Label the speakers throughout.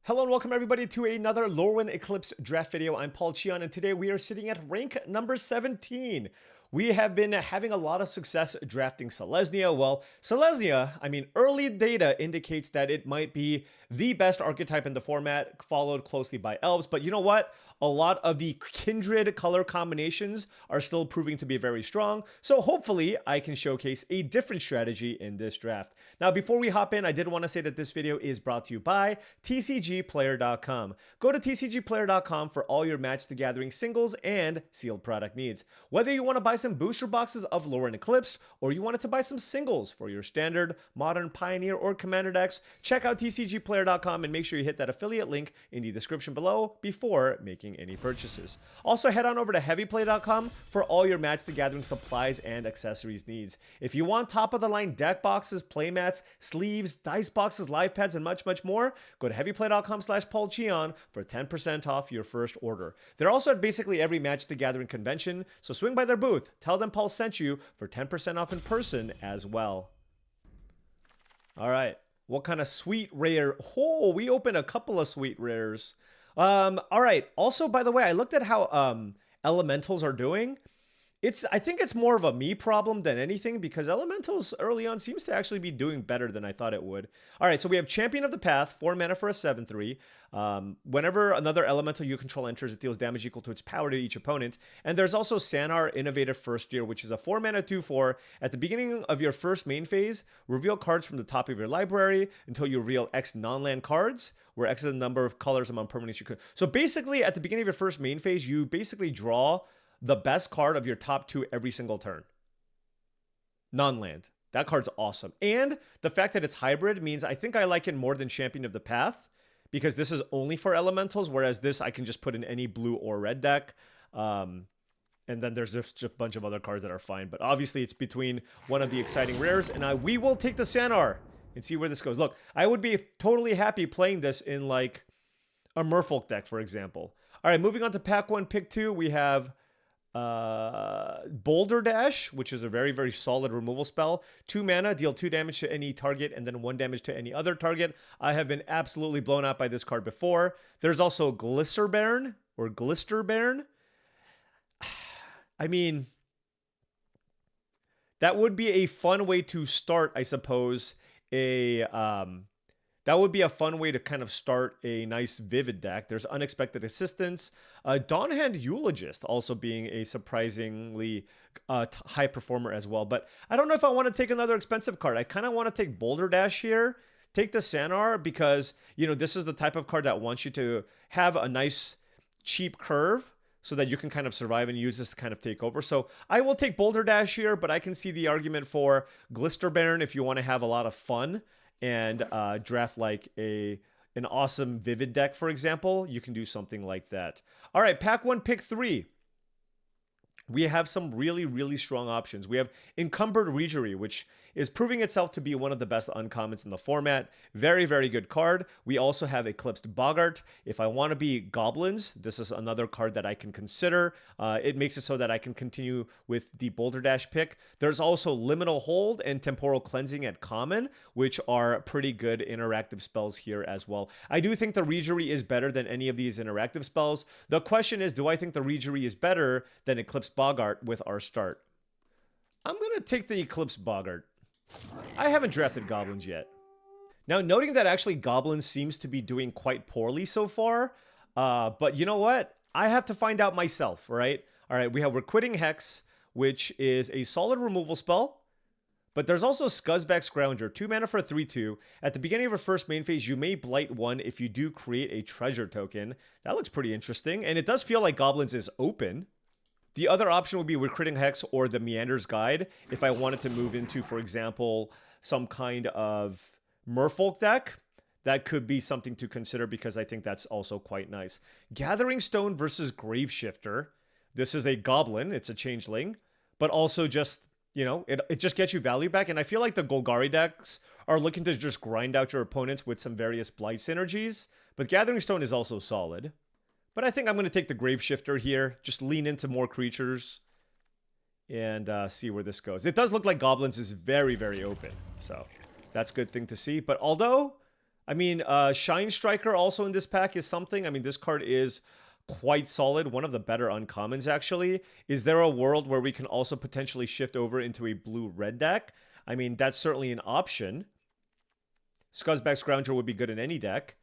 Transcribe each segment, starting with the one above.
Speaker 1: Hello and welcome everybody to another Lorwyn Eclipsed draft video. I'm Paul Cheon and today we are sitting at rank number 17. We have been having a lot of success drafting Selesnya. Well, Selesnya, early data indicates that it might be the best archetype in the format, followed closely by elves. But you know what? A lot of the kindred color combinations are still proving to be very strong. So hopefully I can showcase a different strategy in this draft. Now, before we hop in, I did want to say that this video is brought to you by TCGplayer.com. Go to TCGplayer.com for all your Match the Gathering singles and sealed product needs. Whether you want to buy some booster boxes of Lorwyn Eclipsed, or you wanted to buy some singles for your standard, modern, pioneer, or commander decks, check out TCGplayer.com and make sure you hit that affiliate link in the description below before making any purchases. Also, head on over to heavyplay.com for all your Match the Gathering supplies and accessories needs. If you want top-of-the-line deck boxes, playmats, sleeves, dice boxes, live pads, and much, much more, go to heavyplay.com/paulcheon for 10% off your first order. They're also at basically every Match the Gathering convention, so swing by their booth. Tell them Paul sent you for 10% off in person as well. All right. What kind of sweet rare? Oh, we opened a couple of sweet rares. All right. Also, by the way, I looked at how elementals are doing. I think it's more of a me problem than anything because elementals early on seems to actually be doing better than I thought it would. All right, so we have Champion of the Path, 4 mana for a 7/3. Whenever another elemental you control enters, it deals damage equal to its power to each opponent. And there's also Sanar, Innovative First Year, which is a 4 mana 2/4. At the beginning of your first main phase, reveal cards from the top of your library until you reveal X non-land cards, where X is the number of colors among permanents you could. So basically, at the beginning of your first main phase, you basically draw the best card of your top 2 every single turn. Non-land. That card's awesome. And the fact that it's hybrid means I think I like it more than Champion of the Path because this is only for elementals, whereas this I can just put in any blue or red deck. And then there's just a bunch of other cards that are fine. But obviously it's between one of the exciting rares. And we will take the Sanar and see where this goes. Look, I would be totally happy playing this in like a Merfolk deck, for example. All right, moving on to pack 1, pick 2, we have Boulder Dash, which is a very, very solid removal spell. 2 mana, deal 2 damage to any target and then 1 damage to any other target. I have been absolutely blown out by this card before. There's also Glisterbairn or Glisterbairn. I mean, that would be a fun way to start, I suppose, that would be a fun way to kind of start a nice Vivid deck. There's Unexpected Assistance. Dawnhand Eulogist also being a surprisingly high performer as well. But I don't know if I want to take another expensive card. I kind of want to take Boulder Dash here. Take the Sanar because, you know, this is the type of card that wants you to have a nice cheap curve so that you can kind of survive and use this to kind of take over. So I will take Boulder Dash here, but I can see the argument for Glisterbairn if you want to have a lot of fun and draft like an awesome Vivid deck, for example. You can do something like that. All right, pack 1, pick 3. We have some really, really strong options. We have Encumbered Regery, which is proving itself to be one of the best uncommons in the format. Very, very good card. We also have Eclipsed Boggart. If I want to be goblins, this is another card that I can consider. It makes it so that I can continue with the Boulder Dash pick. There's also Liminal Hold and Temporal Cleansing at common, which are pretty good interactive spells here as well. I do think the Regery is better than any of these interactive spells. The question is, do I think the Regery is better than Eclipsed Boggart with our start? I'm going to take the Eclipsed Boggart. I haven't drafted goblins yet. Now, noting that actually goblins seems to be doing quite poorly so far, but you know what? I have to find out myself, right? All right, we have Requiting Hex, which is a solid removal spell, but there's also Scuzzback Scrounger, 2 mana for a 3/2. At the beginning of your first main phase, you may blight 1 if you do create a treasure token. That looks pretty interesting, and it does feel like goblins is open. The other option would be Recruiting Hex or the Meander's Guide if I wanted to move into, for example, some kind of Merfolk deck. That could be something to consider because I think that's also quite nice. Gathering Stone versus Graveshifter. This is a goblin. It's a changeling. But also just, you know, it just gets you value back. And I feel like the Golgari decks are looking to just grind out your opponents with some various Blight synergies. But Gathering Stone is also solid. But I think I'm going to take the Graveshifter here. Just lean into more creatures and see where this goes. It does look like Goblins is very, very open. So that's a good thing to see. But although I mean, Shine Striker also in this pack is something. I mean, this card is quite solid. One of the better uncommons, actually. Is there a world where we can also potentially shift over into a blue-red deck? I mean, that's certainly an option. Scuzzback Scrounger would be good in any deck.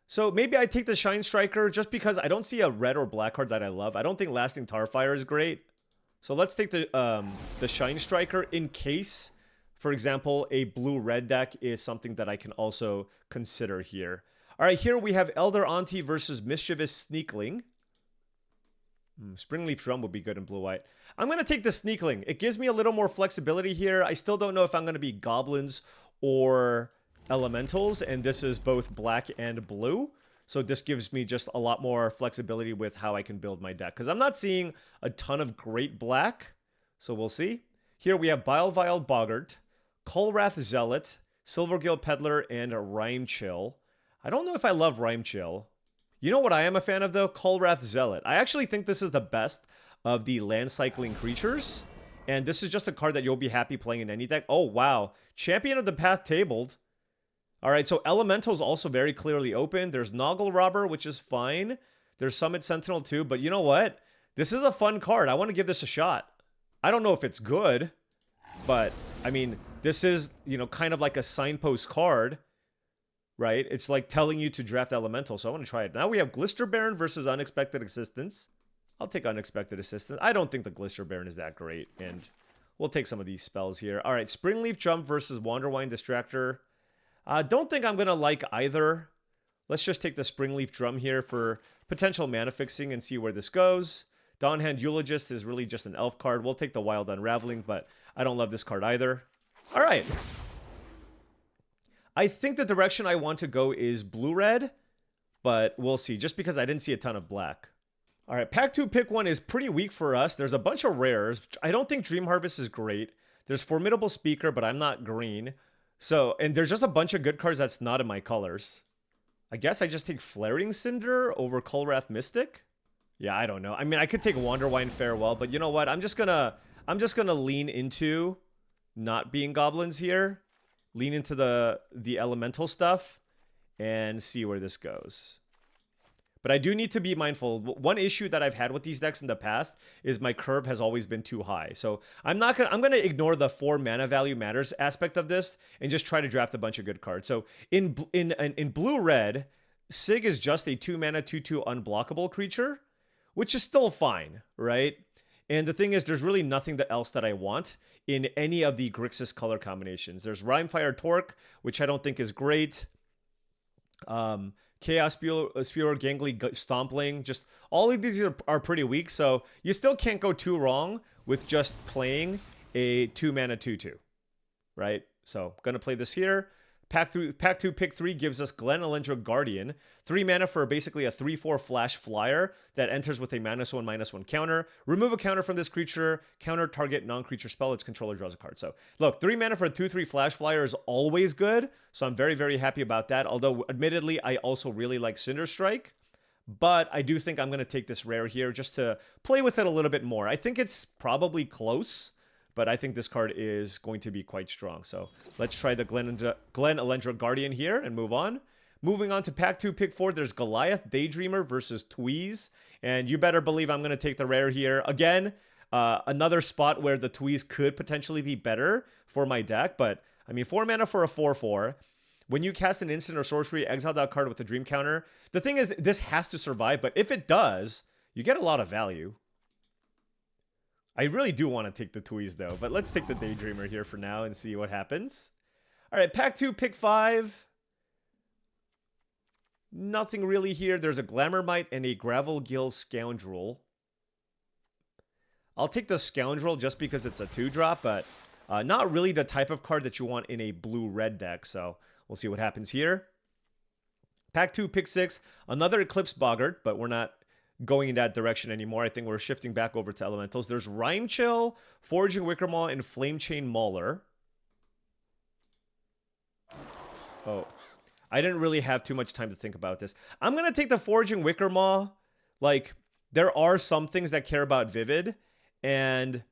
Speaker 1: So maybe I take the Shine Striker just because I don't see a red or black card that I love. I don't think Lasting Tarfire is great. So let's take the Shine Striker in case, for example, a blue-red deck is something that I can also consider here. All right, here we have Elder Auntie versus Mischievous Sneakling. Springleaf Drum would be good in blue-white. I'm going to take the Sneakling. It gives me a little more flexibility here. I still don't know if I'm going to be Goblins or Elementals, and this is both black and blue. So this gives me just a lot more flexibility with how I can build my deck. Because I'm not seeing a ton of great black. So we'll see. Here we have Bilevile Boggart, Kolrath Zealot, Silvergill Peddler, and Rhymechill. I don't know if I love Rhymechill. You know what I am a fan of, though? Kolrath Zealot. I actually think this is the best of the land cycling creatures. And this is just a card that you'll be happy playing in any deck. Oh, wow. Champion of the Path tabled. All right, so Elemental is also very clearly open. There's Noggle Robber, which is fine. There's Summit Sentinel too, but you know what? This is a fun card. I want to give this a shot. I don't know if it's good, but I mean, this is, you know, kind of like a signpost card, right? It's like telling you to draft Elemental, so I want to try it. Now we have Glister Baron versus Unexpected Assistance. I'll take Unexpected Assistance. I don't think the Glister Baron is that great, and we'll take some of these spells here. All right, Springleaf Jump versus Wanderwine Distractor. Don't think I'm going to like either. Let's just take the Springleaf Drum here for potential mana fixing and see where this goes. Dawnhand Eulogist is really just an elf card. We'll take the Wild Unraveling, but I don't love this card either. All right. I think the direction I want to go is blue-red, but we'll see, just because I didn't see a ton of black. All right, Pack 2 Pick 1 is pretty weak for us. There's a bunch of rares. I don't think Dream Harvest is great. There's Formidable Speaker, but I'm not green. So, and there's just a bunch of good cards that's not in my colors. I guess I just take Flaring Cinder over Kolrath Mystic. Yeah, I don't know. I mean, I could take Wanderwine Farewell, but you know what? I'm just gonna lean into not being goblins here. Lean into the elemental stuff and see where this goes. But I do need to be mindful. One issue that I've had with these decks in the past is my curve has always been too high. So I'm gonna ignore the 4 mana value matters aspect of this and just try to draft a bunch of good cards. So in blue-red, Sig is just a 2 mana 2/2 unblockable creature, which is still fine, right? And the thing is, there's really nothing else that I want in any of the Grixis color combinations. There's Rhymefire Torque, which I don't think is great. Chaos Spewer, Gangly Stompling, just all of these are pretty weak, so you still can't go too wrong with just playing a 2 mana 2/2, right? So gonna play this here. Pack 2 Pick 3 gives us Glen Elendra Guardian, 3 mana for basically a 3/4 flash flyer that enters with a -1/-1 counter. Remove a counter from this creature, counter target non-creature spell, its controller draws a card. So look, 3 mana for a 2/3 flash flyer is always good, so I'm very, very happy about that. Although admittedly, I also really like Cinder Strike, but I do think I'm going to take this rare here just to play with it a little bit more. I think it's probably close, but I think this card is going to be quite strong. So let's try the Glen Elendra Guardian here and move on. Moving on to Pack 2 Pick 4, there's Goliath Daydreamer versus Tweez. And you better believe I'm going to take the rare here. Again, another spot where the Tweez could potentially be better for my deck. But, I mean, 4 mana for a 4/4. When you cast an instant or sorcery, exile that card with a dream counter. The thing is, this has to survive. But if it does, you get a lot of value. I really do want to take the Tweez, though. But let's take the Daydreamer here for now and see what happens. All right, Pack 2, Pick 5. Nothing really here. There's a Glamourmite and a Gravelgill Scoundrel. I'll take the Scoundrel just because it's a 2-drop, but not really the type of card that you want in a blue-red deck. So we'll see what happens here. Pack 2, Pick 6. Another Eclipsed Boggart, but we're not going in that direction anymore. I think we're shifting back over to elementals. There's Rhymechill, Foraging Wickermaw, and Flamechain Mauler. Oh, I didn't really have too much time to think about this. I'm going to take the Foraging Wickermaw. Like, there are some things that care about Vivid, and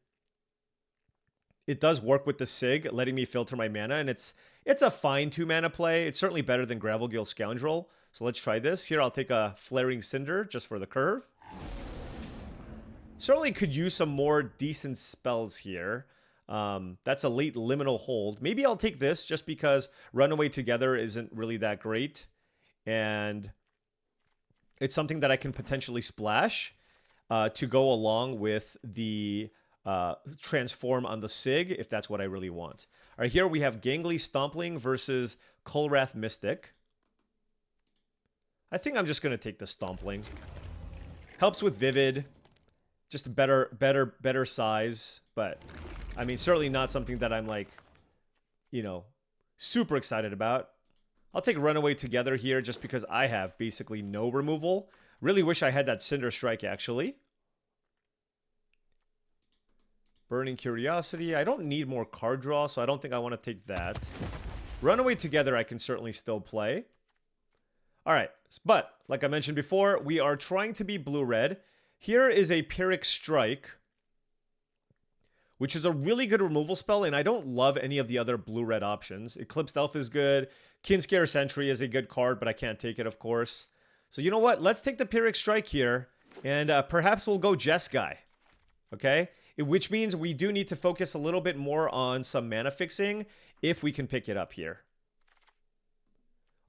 Speaker 1: it does work with the Sig, letting me filter my mana, and it's a fine 2-mana play. It's certainly better than Gravelgill Scoundrel. So let's try this. Here, I'll take a Flaring Cinder just for the curve. Certainly could use some more decent spells here. That's a late liminal hold. Maybe I'll take this just because Runaway Together isn't really that great. And it's something that I can potentially splash to go along with the transform on the Sig, if that's what I really want. All right, here we have Gangly Stompling versus Kolrath Mystic. I think I'm just going to take the Stompling. Helps with Vivid. Just a better size. But, I mean, certainly not something that I'm, like, you know, super excited about. I'll take Runaway Together here just because I have basically no removal. Really wish I had that Cinder Strike, actually. Burning Curiosity. I don't need more card draw, so I don't think I want to take that. Runaway Together I can certainly still play. Alright, but, like I mentioned before, we are trying to be blue-red. Here is a Pyrrhic Strike, which is a really good removal spell, and I don't love any of the other blue-red options. Eclipsed Elf is good. Kinscare Sentry is a good card, but I can't take it, of course. So you know what? Let's take the Pyrrhic Strike here, and perhaps we'll go Jeskai. Okay? Which means we do need to focus a little bit more on some mana fixing if we can pick it up here.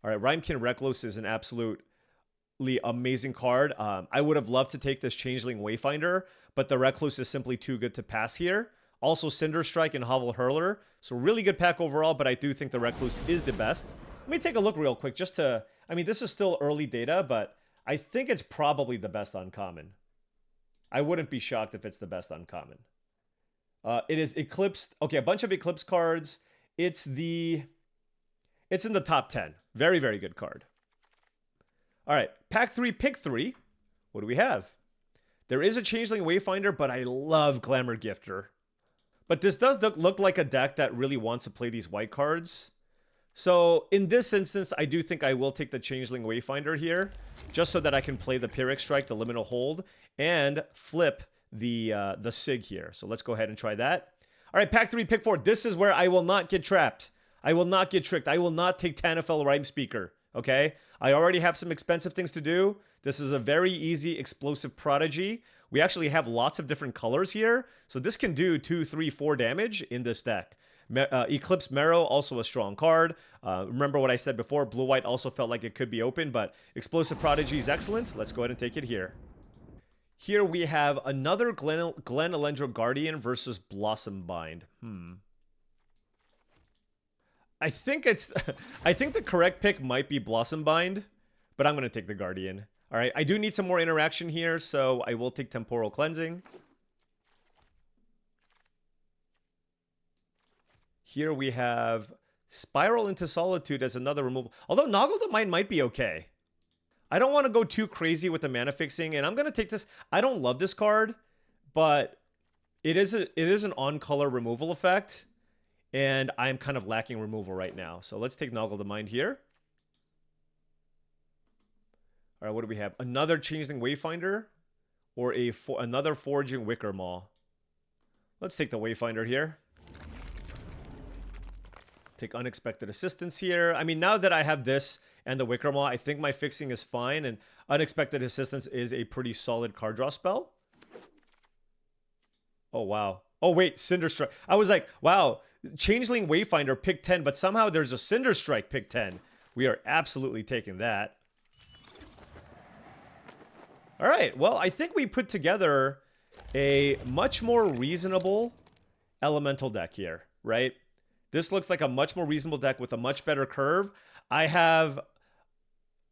Speaker 1: Alright, Rhymekin Recluse is an absolutely amazing card. I would have loved to take this Changeling Wayfinder, but the Recluse is simply too good to pass here. Also Cinder Strike and Hovel Hurler. So really good pack overall, but I do think the Recluse is the best. Let me take a look real quick just to... I mean, this is still early data, but I think it's probably the best uncommon. I wouldn't be shocked if it's the best uncommon. It is Eclipsed. Okay, a bunch of Eclipse cards. It's in the top 10. Very, very good card. All right, pack 3, pick 3. What do we have? There is a Changeling Wayfinder, but I love Glamour Gifter. But this does look like a deck that really wants to play these white cards. So in this instance, I do think I will take the Changeling Wayfinder here, just so that I can play the Pyrrhic Strike, the Liminal Hold, and flip the Sig here. So let's go ahead and try that. All right, pack 3, pick 4. This is where I will not get trapped. I will not get tricked. I will not take Tanafel Rhyme Speaker, okay? I already have some expensive things to do. This is a very easy explosive prodigy. We actually have lots of different colors here, so this can do 2, 3, 4 damage in this deck. Eclipse Marrow, also a strong card. Remember what I said before, blue-white also felt like it could be open, but Explosive Prodigy is excellent. Let's go ahead and take it here. Here we have another Glen Elendro Guardian versus Blossom Bind. I think the correct pick might be Blossom Bind, but I'm going to take the Guardian. All right, I do need some more interaction here, so I will take Temporal Cleansing. Here we have Spiral into Solitude as another removal. Although Noggle the Mind might be okay. I don't want to go too crazy with the mana fixing, and I'm going to take this. I don't love this card, but it is an on-color removal effect, and I'm kind of lacking removal right now. So let's take Noggle the Mind here. All right, what do we have? Another Changeling Wayfinder or another Foraging Wicker Maw. Let's take the Wayfinder here. Take Unexpected Assistance here. I mean, now that I have this and the Wicker Maw, I think my fixing is fine, and Unexpected Assistance is a pretty solid card draw spell. Oh, wow. Oh, wait, Cinder Strike. I was like, wow, Changeling Wayfinder pick 10, but somehow there's a Cinder Strike pick 10. We are absolutely taking that. All right, well, I think we put together a much more reasonable elemental deck here, right? This looks like a much more reasonable deck with a much better curve. I have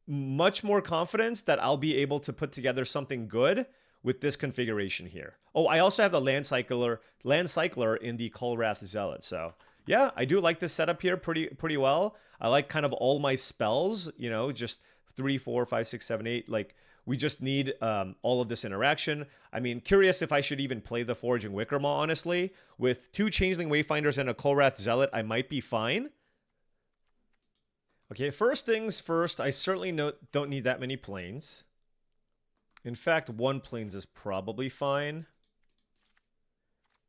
Speaker 1: much more confidence that I'll be able to put together something good with this configuration here. Oh, I also have the Land Cycler in the Kolrath Zealot. So yeah, I do like this setup here pretty well. I like kind of all my spells, you know, just 3, 4, 5, 6, 7, 8. Like, we just need all of this interaction. I mean, curious if I should even play the Foraging Wicker Maw, honestly. With 2 Changeling Wayfinders and a Kolrath Zealot, I might be fine. Okay, first things first, I certainly don't need that many planes. In fact, 1 planes is probably fine.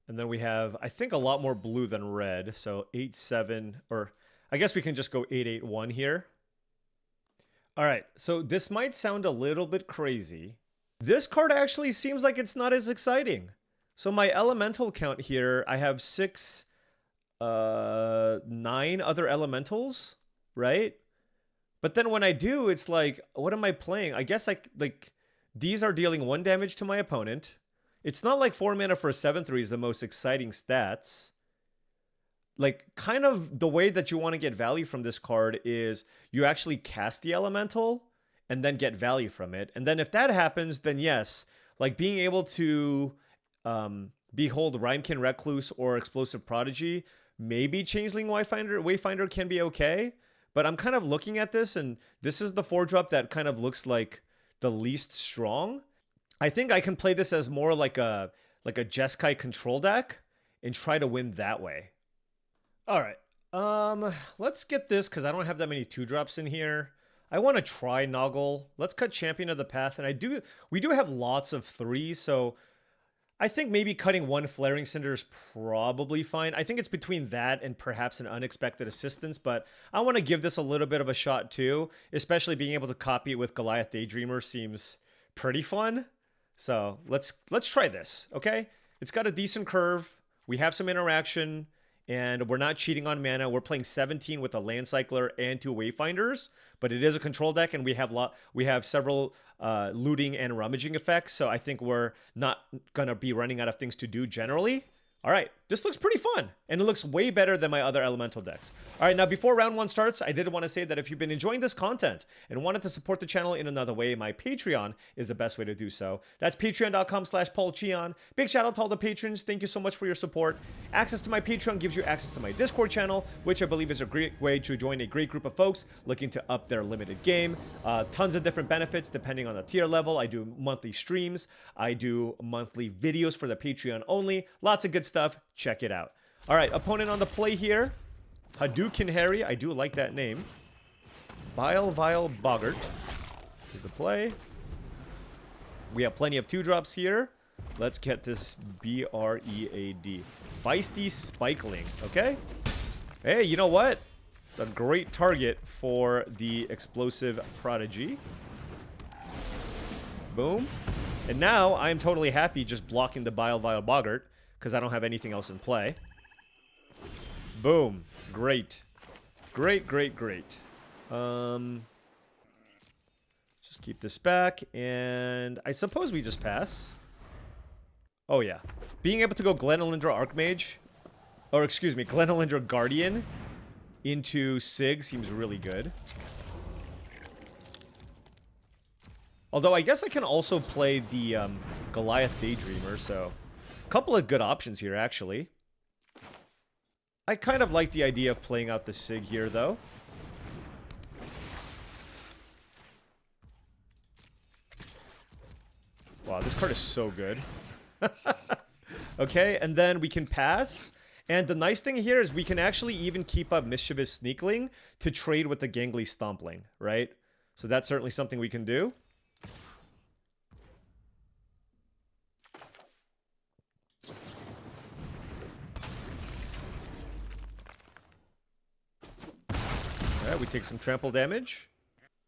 Speaker 1: And then we have, I think, a lot more blue than red. So 8-7, or I guess we can just go 8-8-1 here. All right, so this might sound a little bit crazy. This card actually seems like it's not as exciting. So my elemental count here, I have 9 other elementals, right? But then when I do, it's like, what am I playing? I guess these are dealing 1 damage to my opponent. It's not like 4 mana for a 7/3 is the most exciting stats. Like, kind of the way that you want to get value from this card is you actually cast the elemental and then get value from it. And then if that happens, then yes, like being able to behold Rhymekin Recluse or Explosive Prodigy, maybe Changeling Wayfinder can be okay. But I'm kind of looking at this, and this is the 4-drop that kind of looks like the least strong. I think I can play this as more like a Jeskai control deck and try to win that way. All right, let's get this because I don't have that many 2-drops in here. I want to try Noggle. Let's cut Champion of the Path, and we do have lots of 3s, so I think maybe cutting 1 Flaring Cinder is probably fine. I think it's between that and perhaps an Unexpected Assistance, but I want to give this a little bit of a shot too, especially being able to copy it with Goliath Daydreamer seems pretty fun. So let's try this, okay? It's got a decent curve. We have some interaction, and we're not cheating on mana. We're playing 17 with a Land Cycler and 2 Wayfinders, but it is a control deck, and we have several looting and rummaging effects, so I think we're not going to be running out of things to do generally. All right, this looks pretty fun, and it looks way better than my other elemental decks. All right, now before round 1 starts, I did want to say that if you've been enjoying this content and wanted to support the channel in another way, my Patreon is the best way to do so. That's patreon.com/paulcheon. Big shout out to all the patrons. Thank you so much for your support. Access to my Patreon gives you access to my Discord channel, which I believe is a great way to join a great group of folks looking to up their limited game. Tons of different benefits depending on the tier level. I do monthly streams. I do monthly videos for the Patreon only. Lots of good stuff. Check it out. All right, opponent on the play here. Hadouken Harry. I do like that name. Vile Boggart is the play. We have plenty of 2-drops here. Let's get this B-R-E-A-D. Feisty Spikeling. Okay. Hey, you know what? It's a great target for the Explosive Prodigy. Boom. And now I'm totally happy just blocking the Vile Boggart, because I don't have anything else in play. Boom. Great. Great. Just keep this back, and I suppose we just pass. Oh, yeah. Being able to go Glenalindra Archmage, or excuse me, Glenalindra Guardian into Sig seems really good. Although I guess I can also play the Goliath Daydreamer, so a couple of good options here, actually. I kind of like the idea of playing out the Sig here, though. Wow, this card is so good. Okay, and then we can pass. And the nice thing here is we can actually even keep up Mischievous Sneakling to trade with the Gangly Stompling, right? So that's certainly something we can do. Alright, we take some trample damage.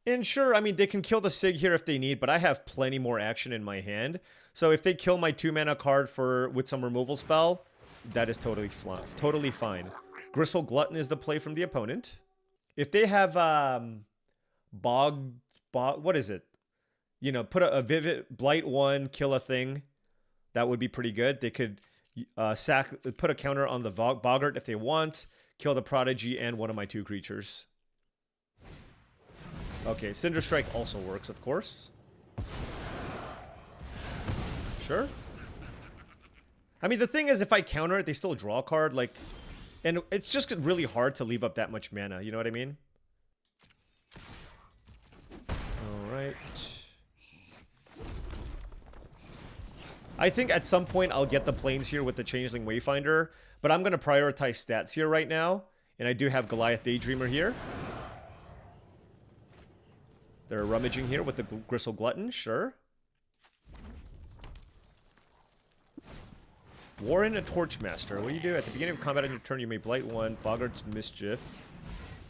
Speaker 1: And sure, I mean, they can kill the Sig here if they need, but I have plenty more action in my hand. So if they kill my 2-mana card with some removal spell, that is totally fine. Gristle Glutton is the play from the opponent. If they have what is it? You know, put a Vivid Blight 1, kill a thing. That would be pretty good. They could put a counter on the Boggart if they want, kill the Prodigy and one of my 2 creatures. Okay, Cinder Strike also works, of course. Sure. I mean, the thing is, if I counter it, they still draw a card, like... And it's just really hard to leave up that much mana, you know what I mean? Alright. I think at some point I'll get the planes here with the Changeling Wayfinder, but I'm going to prioritize stats here right now, and I do have Goliath Daydreamer here. They're rummaging here with the Gristle Glutton, sure. Warren a Torchmaster. What do you do? At the beginning of combat on your turn, you may Blight 1, Boggart's Mischief.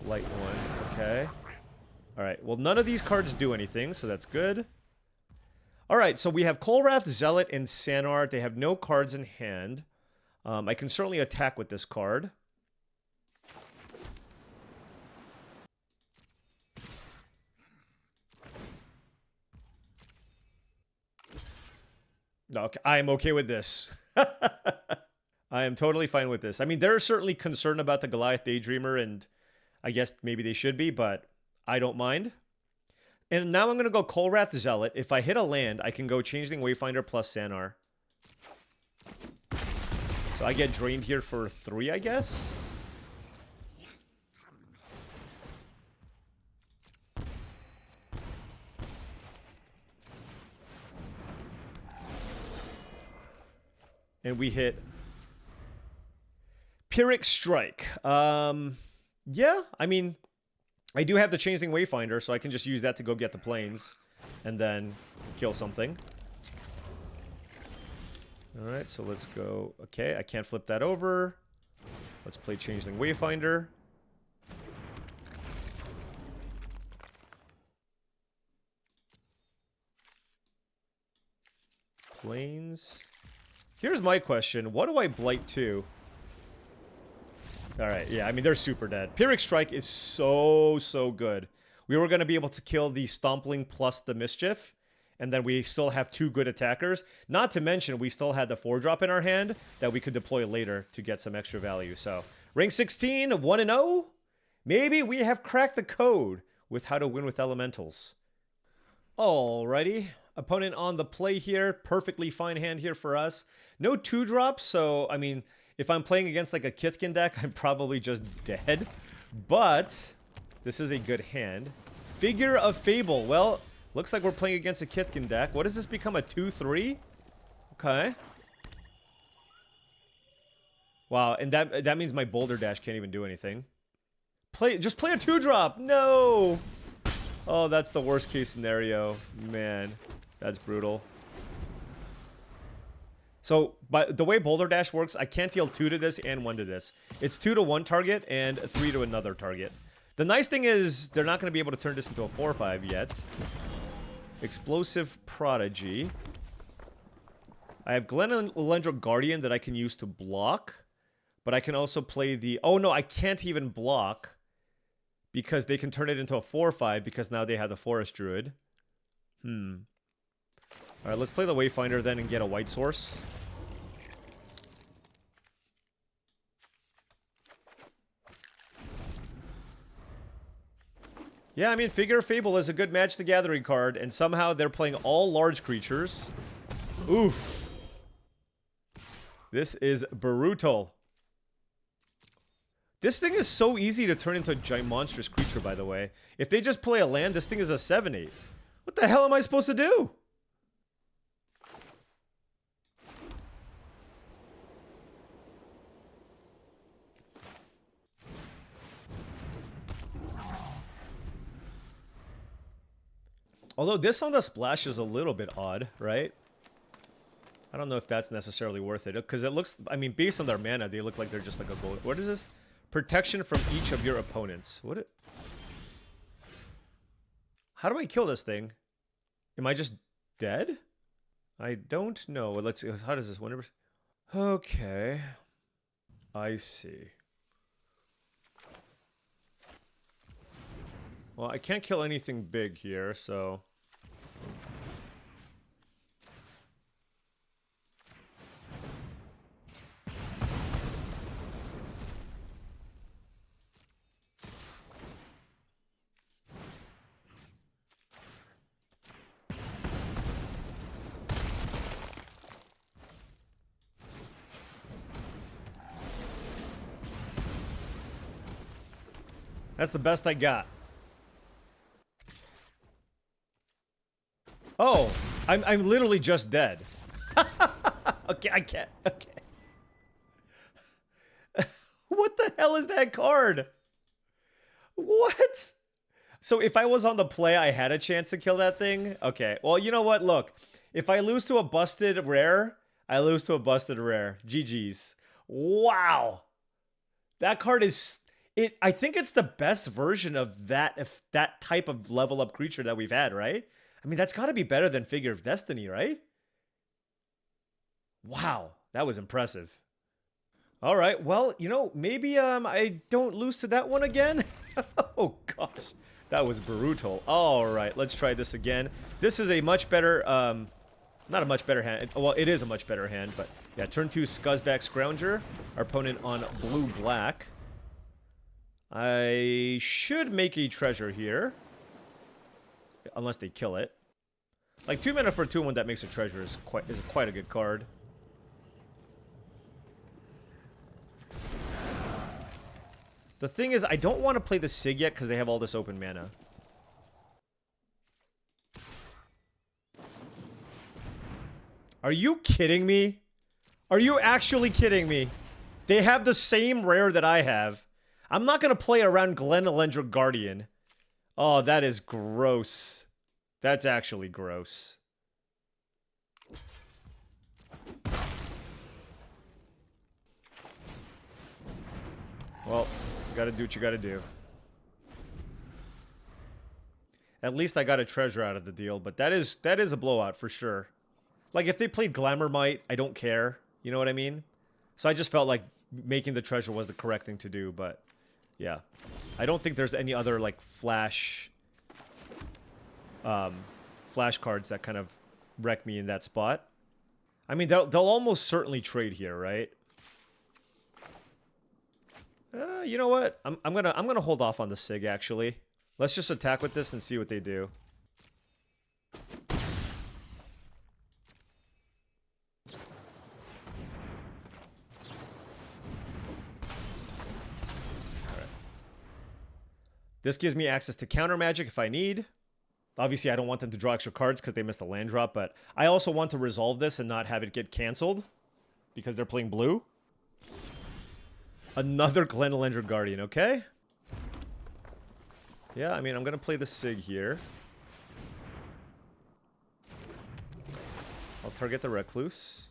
Speaker 1: Blight 1, okay. Alright, well none of these cards do anything, so that's good. Alright, so we have Kolrath, Zealot, and Sanar. They have no cards in hand. I can certainly attack with this card. Okay, I am okay with this. I am totally fine with this. I mean, they're certainly concerned about the Goliath Daydreamer, and I guess maybe they should be, but I don't mind. And now I'm going to go Kolrath Zealot. If I hit a land, I can go Changeling Wayfinder plus Sanar. So I get drained here for 3, I guess? And we hit Pyrrhic Strike. Yeah, I mean, I do have the Changeling Wayfinder, so I can just use that to go get the planes and then kill something. Alright, so let's go. Okay, I can't flip that over. Let's play Changeling Wayfinder. Planes. Here's my question. What do I Blight to? Alright, yeah, I mean, they're super dead. Pyrrhic Strike is so good. We were going to be able to kill the Stompling plus the Mischief, and then we still have 2 good attackers. Not to mention, we still had the 4-drop in our hand that we could deploy later to get some extra value. So, rank 16, 1-0. Maybe we have cracked the code with how to win with elementals. Alrighty. Opponent on the play here. Perfectly fine hand here for us. No 2-drops, so, I mean, if I'm playing against like a Kithkin deck, I'm probably just dead. But this is a good hand. Figure of Fable. Well, looks like we're playing against a Kithkin deck. What does this become? A 2-3? Okay. Wow, and that means my Boulder Dash can't even do anything. Just play a 2-drop. No. Oh, that's the worst case scenario. Man, that's brutal. So, the way Boulder Dash works, I can't deal 2 to this and 1 to this. It's 2 to one target and 3 to another target. The nice thing is, they're not going to be able to turn this into a 4-5 yet. Explosive Prodigy. I have Glenelendra Guardian that I can use to block. But I can also play the... Oh no, I can't even block. Because they can turn it into a 4-5 because now they have the Forest Druid. Alright, let's play the Wayfinder then and get a white source. Yeah, I mean, Figure of Fable is a good Magic the Gathering card, and somehow they're playing all large creatures. Oof. This is brutal. This thing is so easy to turn into a giant monstrous creature, by the way. If they just play a land, this thing is a 7-8. What the hell am I supposed to do? Although this on the splash is a little bit odd, right? I don't know if that's necessarily worth it. Because it looks... I mean, based on their mana, they look like they're just like a gold... What is this? Protection from each of your opponents. What it... How do I kill this thing? Am I just dead? I don't know. Let's see. How does this... Whenever... Okay. I see. Well, I can't kill anything big here, so... That's the best I got. Oh, I'm literally just dead. Okay, I can't. Okay. What the hell is that card? What? So if I was on the play, I had a chance to kill that thing? Okay. Well, you know what? Look, if I lose to a busted rare, I lose to a busted rare. GG's. Wow. That card is... I think it's the best version of that type of level up creature that we've had, right? I mean, that's got to be better than Figure of Destiny, right? Wow, that was impressive. All right, well, you know, maybe I don't lose to that one again. Oh gosh, that was brutal. All right, let's try this again. This is a much better, not a much better hand. Well, it is a much better hand, but yeah, turn 2 Scuzzback Scrounger. Our opponent on blue-black. I should make a treasure here. Unless they kill it. Like 2 mana for a 2/1 that makes a treasure is quite a good card. The thing is, I don't want to play the Sig yet because they have all this open mana. Are you kidding me? Are you actually kidding me? They have the same rare that I have. I'm not going to play around Glenelendra Guardian. Oh, that is gross. That's actually gross. Well, you gotta do what you gotta do. At least I got a treasure out of the deal, but that is a blowout for sure. Like, if they played Glamourmite, I don't care. You know what I mean? So I just felt like making the treasure was the correct thing to do, but... yeah. I don't think there's any other, like, flash cards that kind of wreck me in that spot. I mean, they'll almost certainly trade here, right? You know what? I'm gonna hold off on the Sig, actually. Let's just attack with this and see what they do. This gives me access to counter magic if I need. Obviously, I don't want them to draw extra cards because they missed a land drop, but I also want to resolve this and not have it get canceled because they're playing blue. Another Glenelendra Guardian, okay? Yeah, I mean, I'm going to play the Sig here. I'll target the Recluse.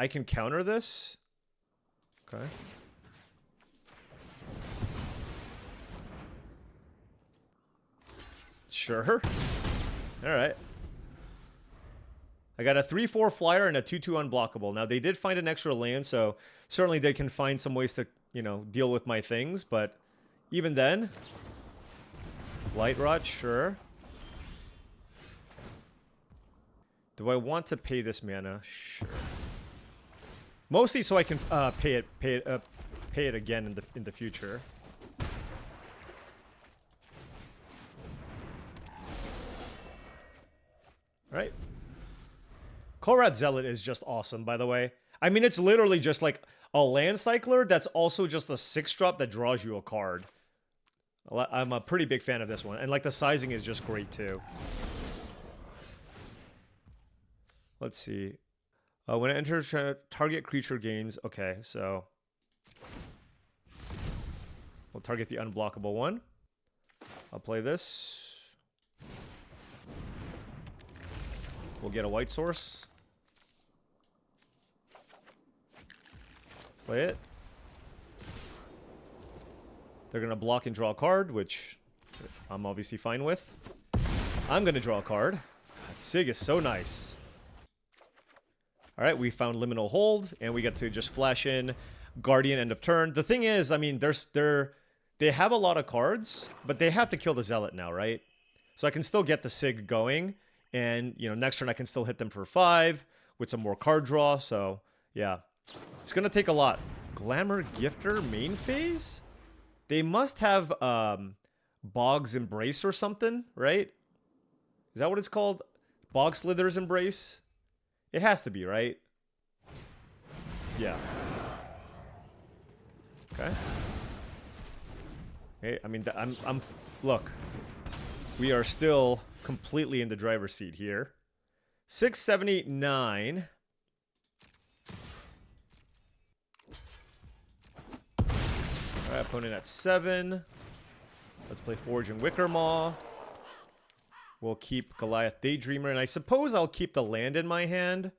Speaker 1: I can counter this. Okay. Sure. Alright. I got a 3/4 flyer and a 2/2 unblockable. Now, they did find an extra land, so certainly they can find some ways to, you know, deal with my things, but even then... Light Rod, sure. Do I want to pay this mana? Sure. Mostly so I can pay it again in the future. All right. Korath Zealot is just awesome, by the way. I mean, it's literally just like a land cycler that's also just a 6-drop that draws you a card. I'm a pretty big fan of this one, and like the sizing is just great too. Let's see. When it enters, target creature gains. Okay, so we'll target the unblockable one. I'll play this. We'll get a white source. Play it. They're going to block and draw a card, which I'm obviously fine with. I'm going to draw a card. God, Sig is so nice. Alright, we found Liminal Hold, and we get to just flash in Guardian end of turn. The thing is, I mean, they have a lot of cards, but they have to kill the Zealot now, right? So I can still get the Sig going, and, you know, next turn I can still hit them for 5 with some more card draw, so, yeah. It's gonna take a lot. Glamour Gifter main phase? They must have, Bog's Embrace or something, right? Is that what it's called? Bog Slither's Embrace? It has to be, right? Yeah. Okay. Hey, I mean, look. We are still completely in the driver's seat here. 6, 7, 8, 9. Alright, opponent at 7. Let's play Forge and Wickermaw. We'll keep Goliath Daydreamer, and I suppose I'll keep the land in my hand.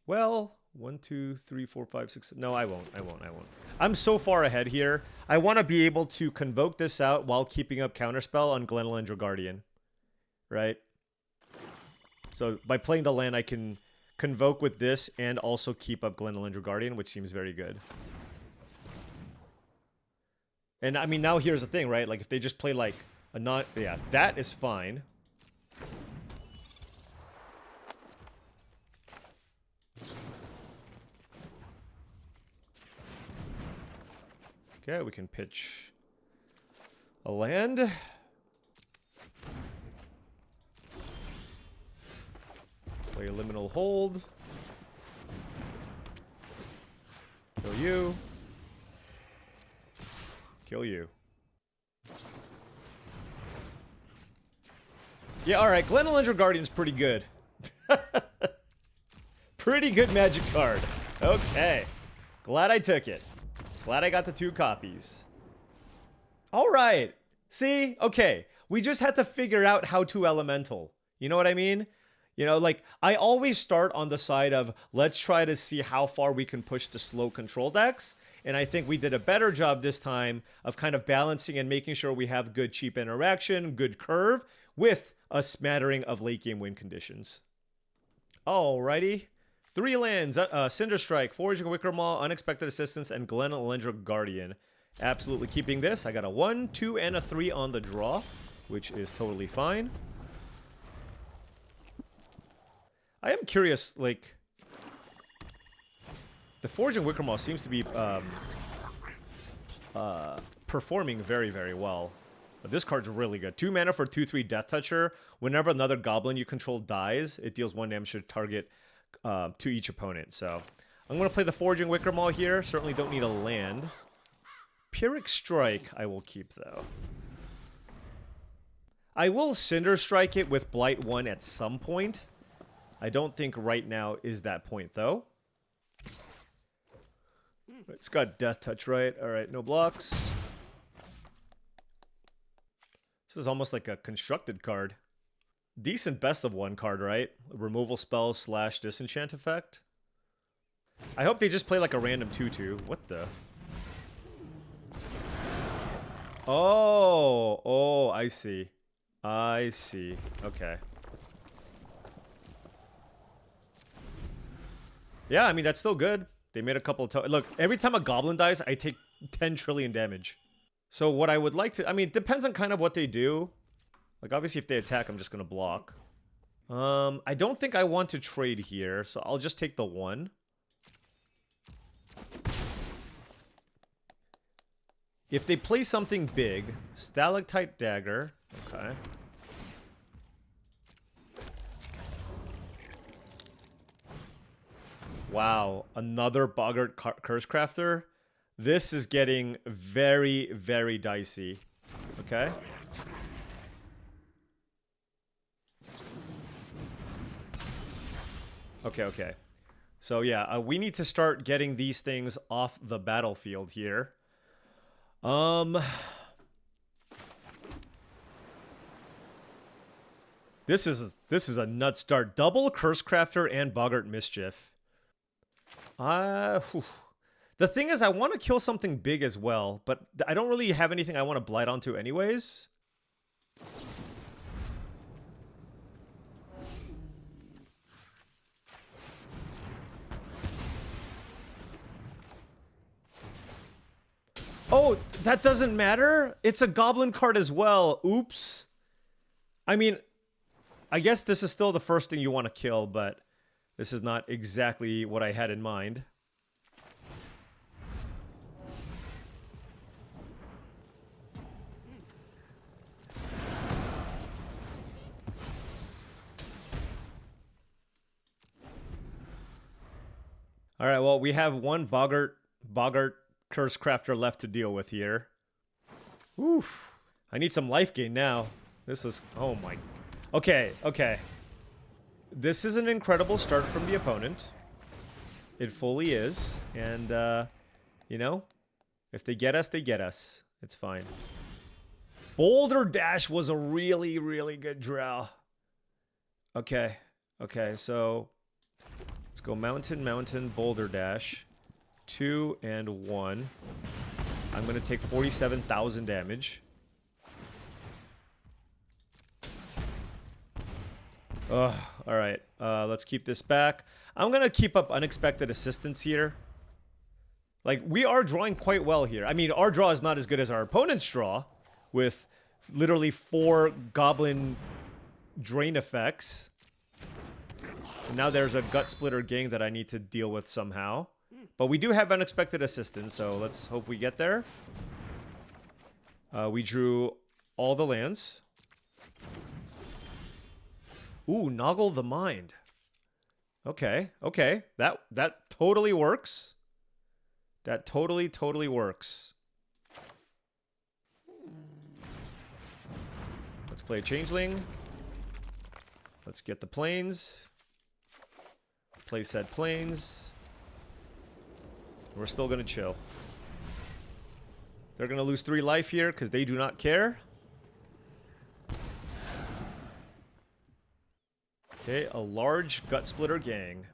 Speaker 1: Well, 1, 2, 3, 4, 5, 6... No, I won't. I'm so far ahead here. I want to be able to convoke this out while keeping up Counterspell on Glenelendra Guardian. Right? So by playing the land, I can convoke with this and also keep up Glenelendra Guardian, which seems very good. And I mean, now here's the thing, right? Like, if they just play like a not... Yeah, that is fine. Okay, we can pitch a land. Play a liminal hold. Kill you. Kill you. Yeah, alright, Glenelendra Guardian's pretty good. Pretty good magic card. Okay. Glad I took it. Glad I got the 2 copies. Alright. See? Okay. We just had to figure out how to elemental. You know what I mean? You know, like, I always start on the side of, let's try to see how far we can push the slow control decks. And I think we did a better job this time of kind of balancing and making sure we have good cheap interaction, good curve, with a smattering of late game win conditions. Alrighty. 3 lands, Cinder Strike, Foraging Wicker Maw, Unexpected Assistance, and Glenelendra Guardian. Absolutely keeping this. I got a 1, 2, and a 3 on the draw, which is totally fine. I am curious, like, the Foraging Wicker Maw seems to be performing very, very well. But this card's really good. 2 mana for 2/3 Death Toucher. Whenever another goblin you control dies, it deals 1 damage to target to each opponent. So I'm going to play the Foraging Wicker Maw here. Certainly don't need a land. Pyrrhic Strike I will keep, though. I will Cinder Strike it with Blight 1 at some point. I don't think right now is that point, though. It's got Death Touch, right? Alright, no blocks. This is almost like a constructed card. Decent best of 1 card, right? Removal spell / disenchant effect. I hope they just play like a random 2/2. What the? Oh, I see. I see. Okay. Yeah, I mean, that's still good. They made a couple of... Look, every time a goblin dies, I take 10 trillion damage. So what I would like to... I mean, it depends on kind of what they do. Like, obviously, if they attack, I'm just going to block. I don't think I want to trade here, so I'll just take the 1. If they play something big, Stalactite Dagger. Okay. Wow, another Boggart Cursecrafter. This is getting very, very dicey. Okay. Okay. So yeah, we need to start getting these things off the battlefield here. This is a nut start. Double Cursecrafter and Boggart Mischief. The thing is, I want to kill something big as well, but I don't really have anything I want to blight onto anyways. Oh, that doesn't matter? It's a goblin card as well. Oops. I mean, I guess this is still the first thing you want to kill, but this is not exactly what I had in mind. Alright, well, we have one Boggart Cursecrafter left to deal with here. Oof. I need some life gain now. This was... Oh my... Okay. This is an incredible start from the opponent. It fully is. And, you know, if they get us, they get us. It's fine. Boulder Dash was a really, really good draw. Okay. Okay, so let's go mountain, mountain, boulder dash. 2 and 1. I'm going to take 47,000 damage. Ugh, alright. Let's keep this back. I'm going to keep up unexpected assistance here. Like, we are drawing quite well here. I mean, our draw is not as good as our opponent's draw, with literally 4 goblin drain effects. And now there's a gut splitter gang that I need to deal with somehow. But we do have unexpected assistance, so let's hope we get there. We drew all the lands. Ooh, Noggle the Mind. Okay, okay. That totally works. That totally works. Let's play a Changeling. Let's get the planes. Play said planes. We're still gonna chill. They're gonna lose 3 life here because they do not care. Okay, a large gut splitter gang.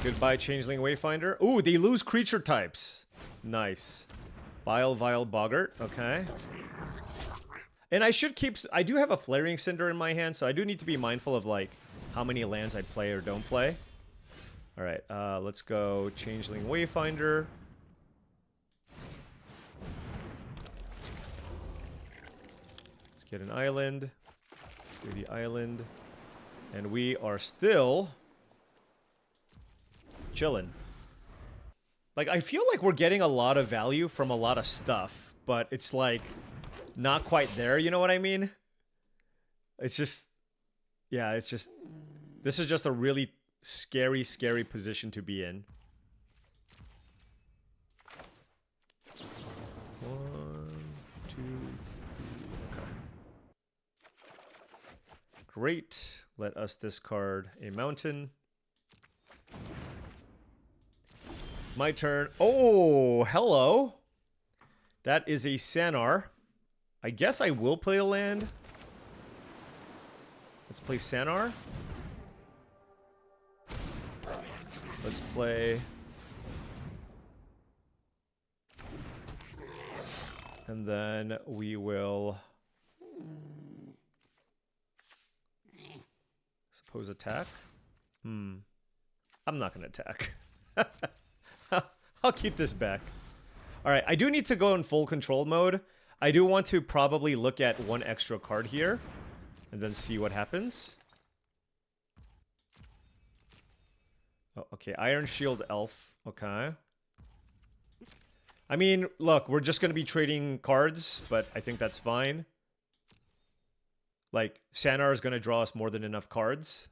Speaker 1: Goodbye, Changeling Wayfinder. Ooh, they lose creature types. Nice. Vile Boggart. Okay. And I should keep... I do have a Flaring Cinder in my hand, so I do need to be mindful of, like, how many lands I play or don't play. Alright, let's go Changeling Wayfinder. Let's get an island. Do the island. And we are still... chilling. Like, I feel like we're getting a lot of value from a lot of stuff, but it's like not quite there, you know what I mean? It's just, yeah, it's just, this is just a really scary position to be in. 1, 2, 3, okay. Great. Let us discard a mountain. My turn. Oh, hello. That is a Sanar. I guess I will play a land. Let's play Sanar. Let's play... and then we will... suppose attack? I'm not going to attack. I'll keep this back. Alright, I do need to go in full control mode. I do want to probably look at 1 extra card here. And then see what happens. Oh, okay, Iron Shield Elf. Okay. I mean, look, we're just going to be trading cards, but I think that's fine. Like, Sanar is going to draw us more than enough cards.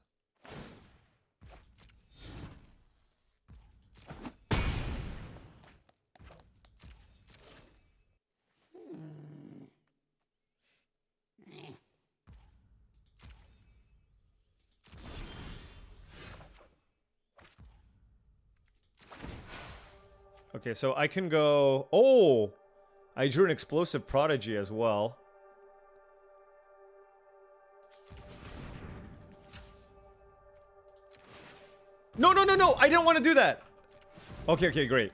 Speaker 1: Okay, so I can go... oh! I drew an Explosive Prodigy as well. No, no, no, no! I didn't want to do that! Okay, okay, great.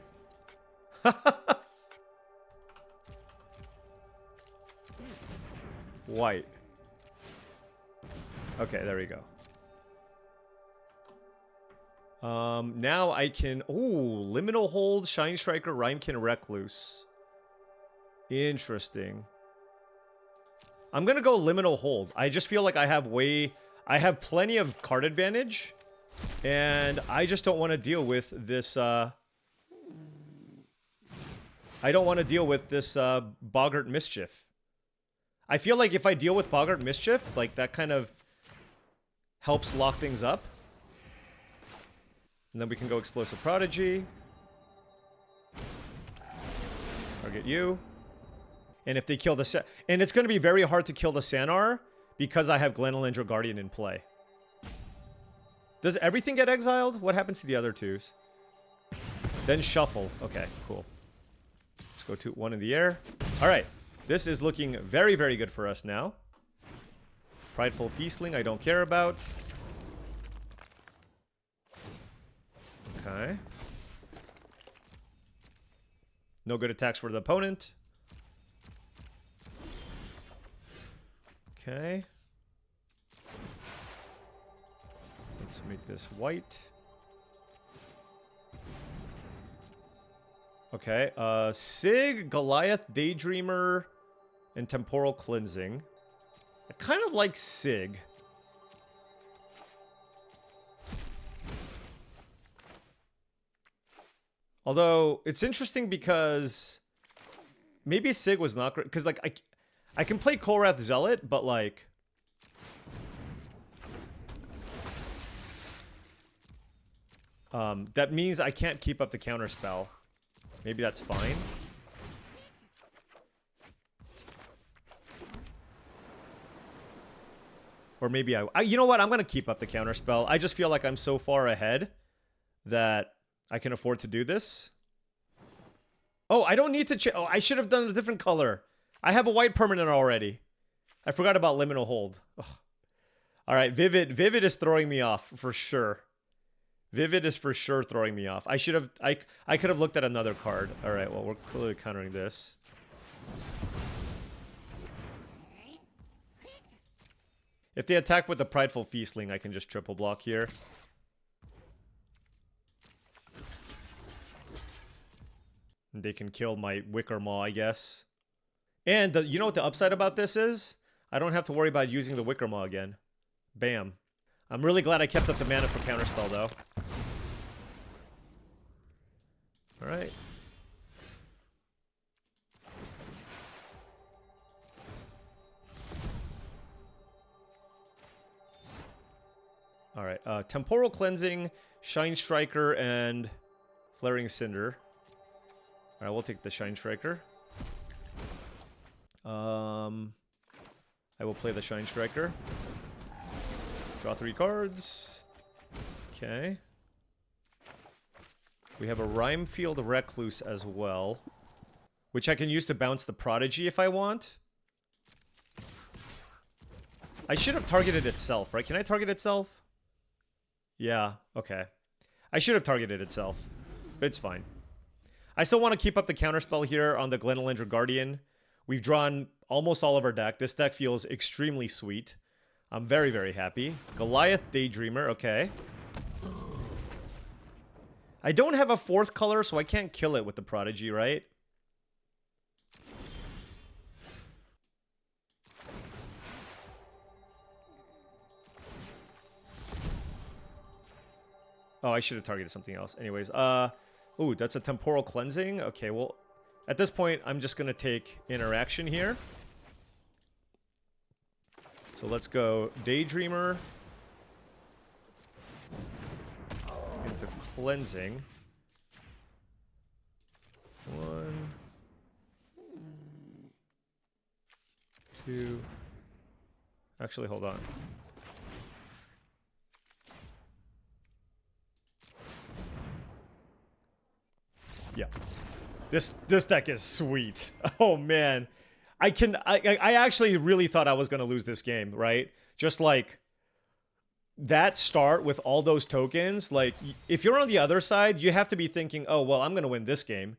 Speaker 1: White. Okay, there we go. Now I can... ooh, Liminal Hold, Shine Striker, Rhymekin, Recluse. Interesting. I'm gonna go Liminal Hold. I just feel like I have plenty of card advantage. And I just don't want to deal with this, I don't want to deal with this, Boggart Mischief. I feel like if I deal with Boggart Mischief, like, that kind of helps lock things up. And then we can go Explosive Prodigy. Target you. And if they kill the... and it's going to be very hard to kill the Sanar, because I have Glenelendra Guardian in play. Does everything get exiled? What happens to the other twos? Then shuffle. Okay, cool. Let's go to 1 in the air. All right. This is looking very, very good for us now. Prideful Feastling, I don't care about. Okay. No good attacks for the opponent. Okay. Let's make this white. Okay, Sig, Goliath, Daydreamer, and Temporal Cleansing. I kind of like Sig. Although, it's interesting because maybe Sig was not great. Because, like, I can play Kolrath Zealot, but, like... that means I can't keep up the counterspell. Maybe that's fine. Or maybe you know what? I'm going to keep up the counterspell. I just feel like I'm so far ahead that I can afford to do this. Oh, I don't need to oh, I should have done a different color. I have a white permanent already. I forgot about Liminal Hold. Ugh. All right, Vivid. Vivid is throwing me off for sure. Vivid is for sure throwing me off. I should have... I could have looked at another card. Alright, well, we're clearly countering this. If they attack with the Prideful Feastling, I can just triple block here. And they can kill my Wicker Maw, I guess. And you know what the upside about this is? I don't have to worry about using the Wicker Maw again. Bam. I'm really glad I kept up the mana for counterspell, though. Alright. Alright, Temporal Cleansing, Shine Striker, and Flaring Cinder. Alright, we'll take the Shine Striker. I will play the Shine Striker. Draw 3 cards. Okay. We have a Rhymefield Recluse as well, which I can use to bounce the Prodigy if I want. I should have targeted itself, right? Can I target itself? Yeah, okay. I should have targeted itself, but it's fine. I still want to keep up the counterspell here on the Glenelendra Guardian. We've drawn almost all of our deck. This deck feels extremely sweet. I'm very, very happy. Goliath Daydreamer, okay. I don't have a 4th color, so I can't kill it with the Prodigy, right? Oh, I should have targeted something else. Anyways, ooh, that's a Temporal Cleansing. Okay, well, at this point, I'm just gonna take interaction here. So let's go Daydreamer into Cleansing. 1, 2. Actually, hold on. Yeah. This deck is sweet. Oh man. I actually really thought I was going to lose this game, right? Just like that start with all those tokens, like if you're on the other side, you have to be thinking, "Oh, well, I'm going to win this game."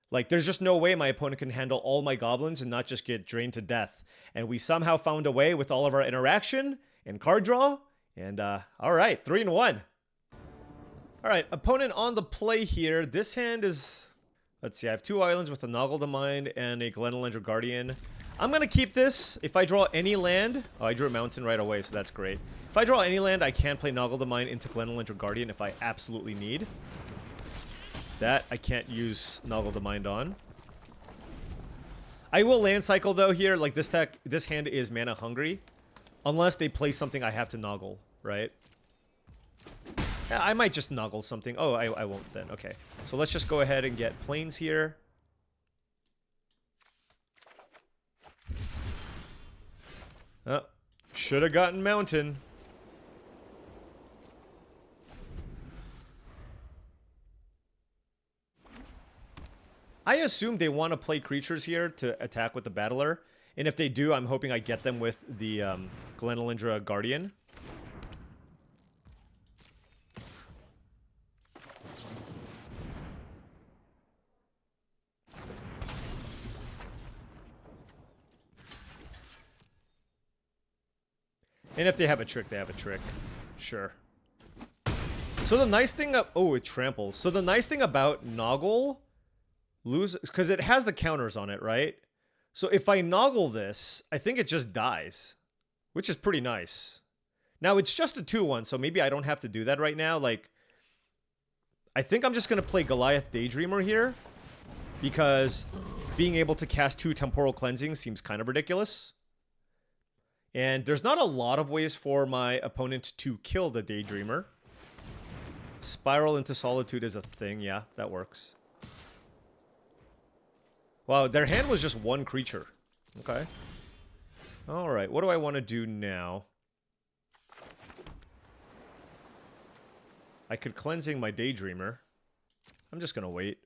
Speaker 1: Like there's just no way my opponent can handle all my goblins and not just get drained to death. And we somehow found a way with all of our interaction and card draw. And all right, 3-1. All right, opponent on the play here. This hand is... Let's see, I have 2 islands with a Noggle to Mind and a Glenelendra Guardian. I'm going to keep this. If I draw any land... Oh, I drew a mountain right away, so that's great. If I draw any land, I can play Noggle to Mind into Glenelendra Guardian if I absolutely need. That I can't use Noggle to Mind on. I will land cycle, though, here. Like, this hand is mana hungry. Unless they play something I have to Noggle, right? Yeah, I might just Noggle something. Oh, I won't then. Okay. So let's just go ahead and get planes here. Oh, Should have gotten mountain. I assume they want to play creatures here to attack with the Battler. And if they do, I'm hoping I get them with the Glenalindra Guardian. And if they have a trick, they have a trick. Sure. So the nice thing of... Oh, it tramples. So the nice thing about Noggle... Because it has the counters on it, right? So if I Noggle this, I think it just dies. Which is pretty nice. Now, it's just a 2-1, so maybe I don't have to do that right now. Like, I think I'm just going to play Goliath Daydreamer here. Because being able to cast 2 Temporal Cleansing seems kind of ridiculous. And there's not a lot of ways for my opponent to kill the Daydreamer. Spiral into Solitude is a thing. Yeah, that works. Wow, their hand was just 1 creature. Okay. Alright, what do I want to do now? I could Cleansing my Daydreamer. I'm just gonna wait.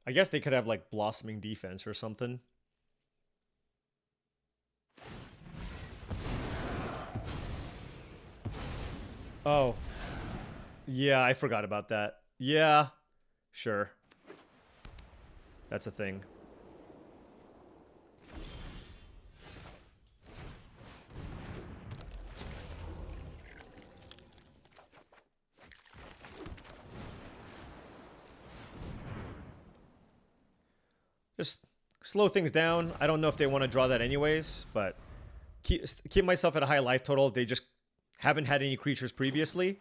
Speaker 1: I guess they could have, like, Blossoming Defense or something. Oh. Yeah, I forgot about that. Yeah. Sure. That's a thing. Just slow things down. I don't know if they want to draw that anyways, but keep myself at a high life total. They just haven't had any creatures previously,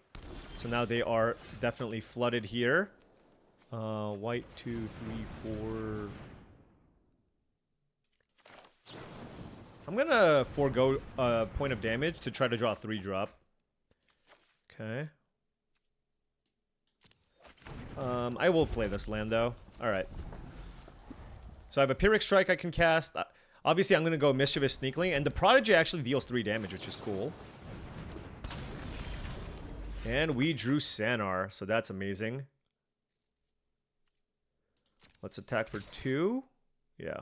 Speaker 1: so now they are definitely flooded here. White 2, 3, 4. I'm gonna forego a point of damage to try to draw a 3-drop. Okay. I will play this land though. All right. So I have a Pyrrhic Strike I can cast. Obviously, I'm going to go Mischievous Sneakling. And the Prodigy actually deals 3 damage, which is cool. And we drew Sanar, so that's amazing. Let's attack for 2. Yeah.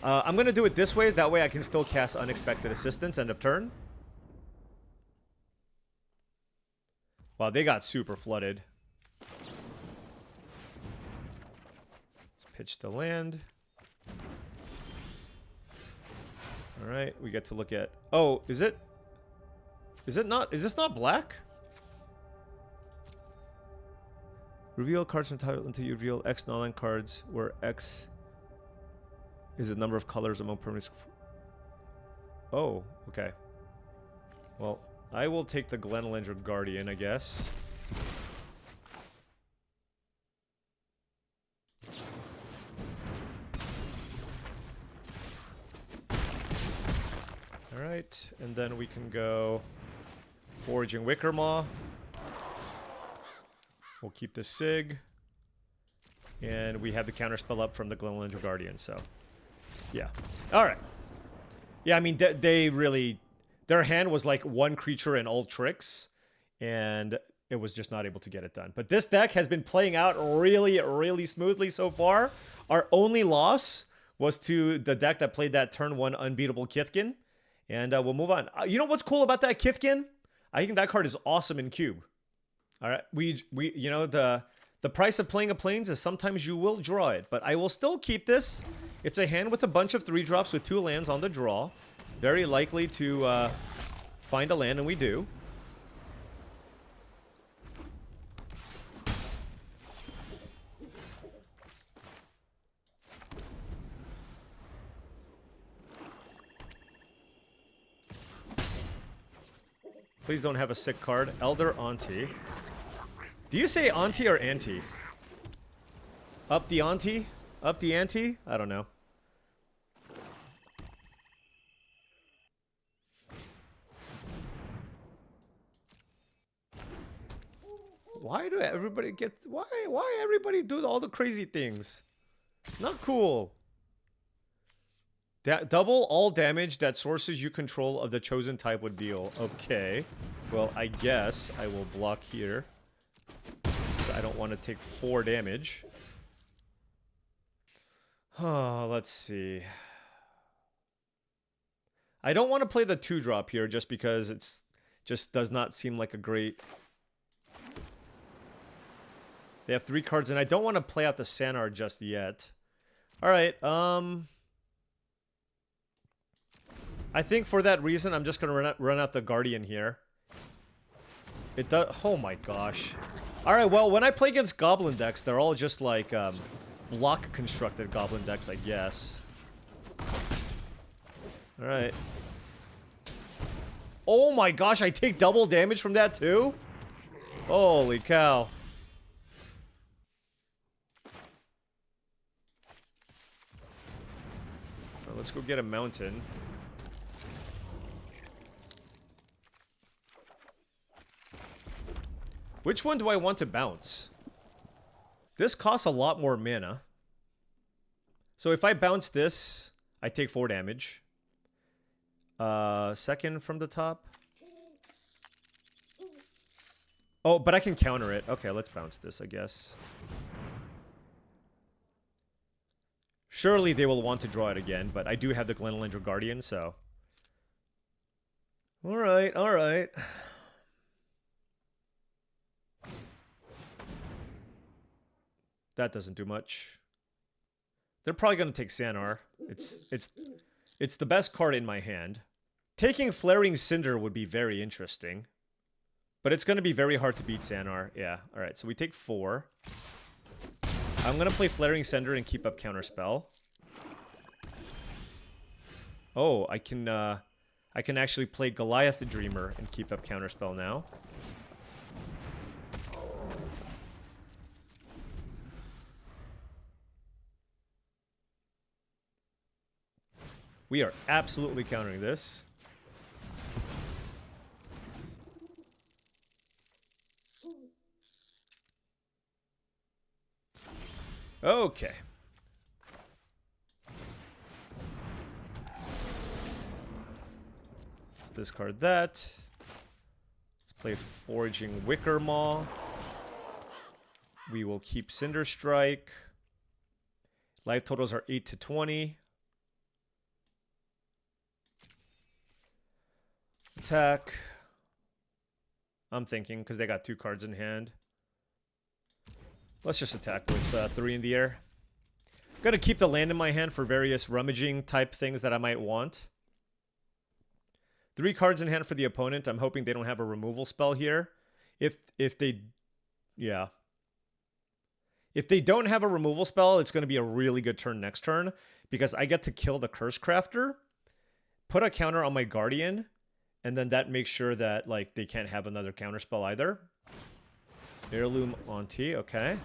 Speaker 1: I'm going to do it this way. That way I can still cast Unexpected Assistance end of turn. Wow, they got super flooded. Pitch to land. Alright, we get to look at... Oh, is it? Is it not? Is this not black? Reveal cards from title until you reveal X non-land cards, where X is the number of colors among permanents. Oh, okay. Well, I will take the Glenalindra Guardian, I guess. Alright, and then we can go Foraging Wickermaw. We'll keep the Sig. And we have the counterspell up from the Glenalindra Guardian, so... Yeah. Alright. Yeah, I mean, they really... Their hand was like 1 creature and all tricks, and it was just not able to get it done. But this deck has been playing out really, really smoothly so far. Our only loss was to the deck that played that turn 1 Unbeatable Kithkin. And we'll move on. You know what's cool about that Kithkin? I think that card is awesome in Cube. All right, you know, the price of playing a Plains is sometimes you will draw it, but I will still keep this. It's a hand with a bunch of 3-drops with 2 lands on the draw. Very likely to find a land, and we do. Please don't have a sick card. Elder Auntie. Do you say auntie or auntie? Up the ante? Up the ante? I don't know. Why do everybody get... Why everybody do all the crazy things? Not cool. Double all damage that sources you control of the chosen type would deal. Okay. Well, I guess I will block here. I don't want to take 4 damage. Oh, let's see. I don't want to play the 2-drop here just because it's just does not seem like a great... They have 3 cards, and I don't want to play out the Sanar just yet. Alright, I think for that reason, I'm just going to run out the Guardian here. It does... Oh my gosh. Alright, well, when I play against Goblin decks, they're all just like, block-constructed Goblin decks, I guess. Alright. Oh my gosh, I take double damage from that too? Holy cow. Well, let's go get a mountain. Which one do I want to bounce? This costs a lot more mana. So if I bounce this, I take 4 damage. Second from the top. Oh, but I can counter it. Okay, let's bounce this, I guess. Surely they will want to draw it again, but I do have the Glenelendra Guardian, so... Alright, alright. That doesn't do much. They're probably going to take Sanar. It's the best card in my hand. Taking Flaring Cinder would be very interesting. But it's going to be very hard to beat Sanar. Yeah, alright. So we take 4. I'm going to play Flaring Cinder and keep up Counterspell. Oh, I can actually play Goliath the Dreamer and keep up Counterspell now. We are absolutely countering this. Okay. Let's discard that. Let's play Foraging Wicker Maw. We will keep Cinder Strike. Life totals are 8 to 20. Attack. I'm thinking, because they got 2 cards in hand. Let's just attack with 3 in the air. Gonna keep the land in my hand for various rummaging type things that I might want. 3 cards in hand for the opponent. I'm hoping they don't have a removal spell here. If they... Yeah. If they don't have a removal spell, it's going to be a really good turn next turn. Because I get to kill the Curse Crafter. Put a counter on my Guardian. And then that makes sure that, like, they can't have another counterspell either. Heirloom Auntie, okay.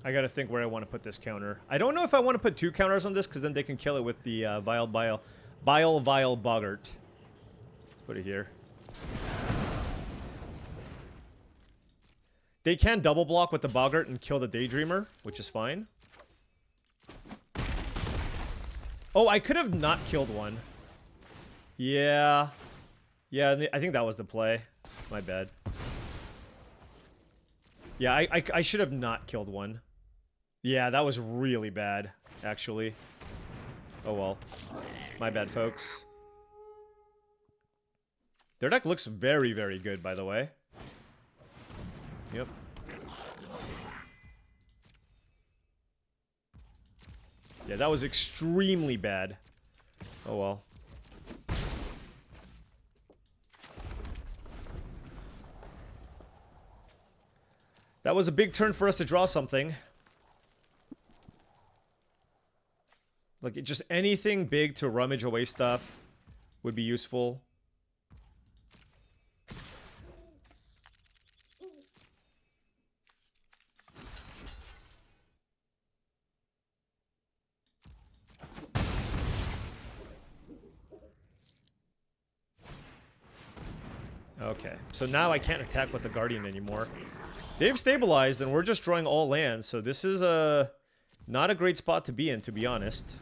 Speaker 1: I gotta think where I want to put this counter. I don't know if I want to put 2 counters on this, because then they can kill it with the Vile Boggart. Let's put it here. They can double block with the Boggart and kill the Daydreamer, which is fine. Oh, I could have not killed one. Yeah. Yeah, I think that was the play. My bad. Yeah, I should have not killed one. Yeah, that was really bad, actually. Oh well. My bad, folks. Their deck looks very, very good, by the way. Yep. Yeah, that was extremely bad. Oh well. That was a big turn for us to draw something. Like, just anything big to rummage away stuff would be useful. Okay, so now I can't attack with the Guardian anymore. They've stabilized, and we're just drawing all lands, so this is not a great spot to be in, to be honest.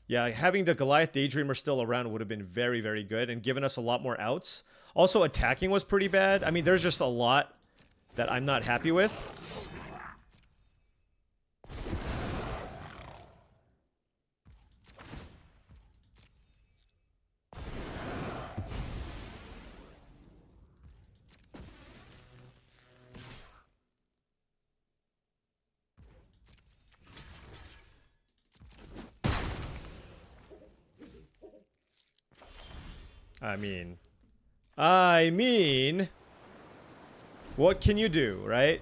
Speaker 1: Yeah, having the Goliath Daydreamer still around would have been very, very good, and given us a lot more outs. Also, attacking was pretty bad. I mean, there's just a lot that I'm not happy with. I mean, what can you do, right?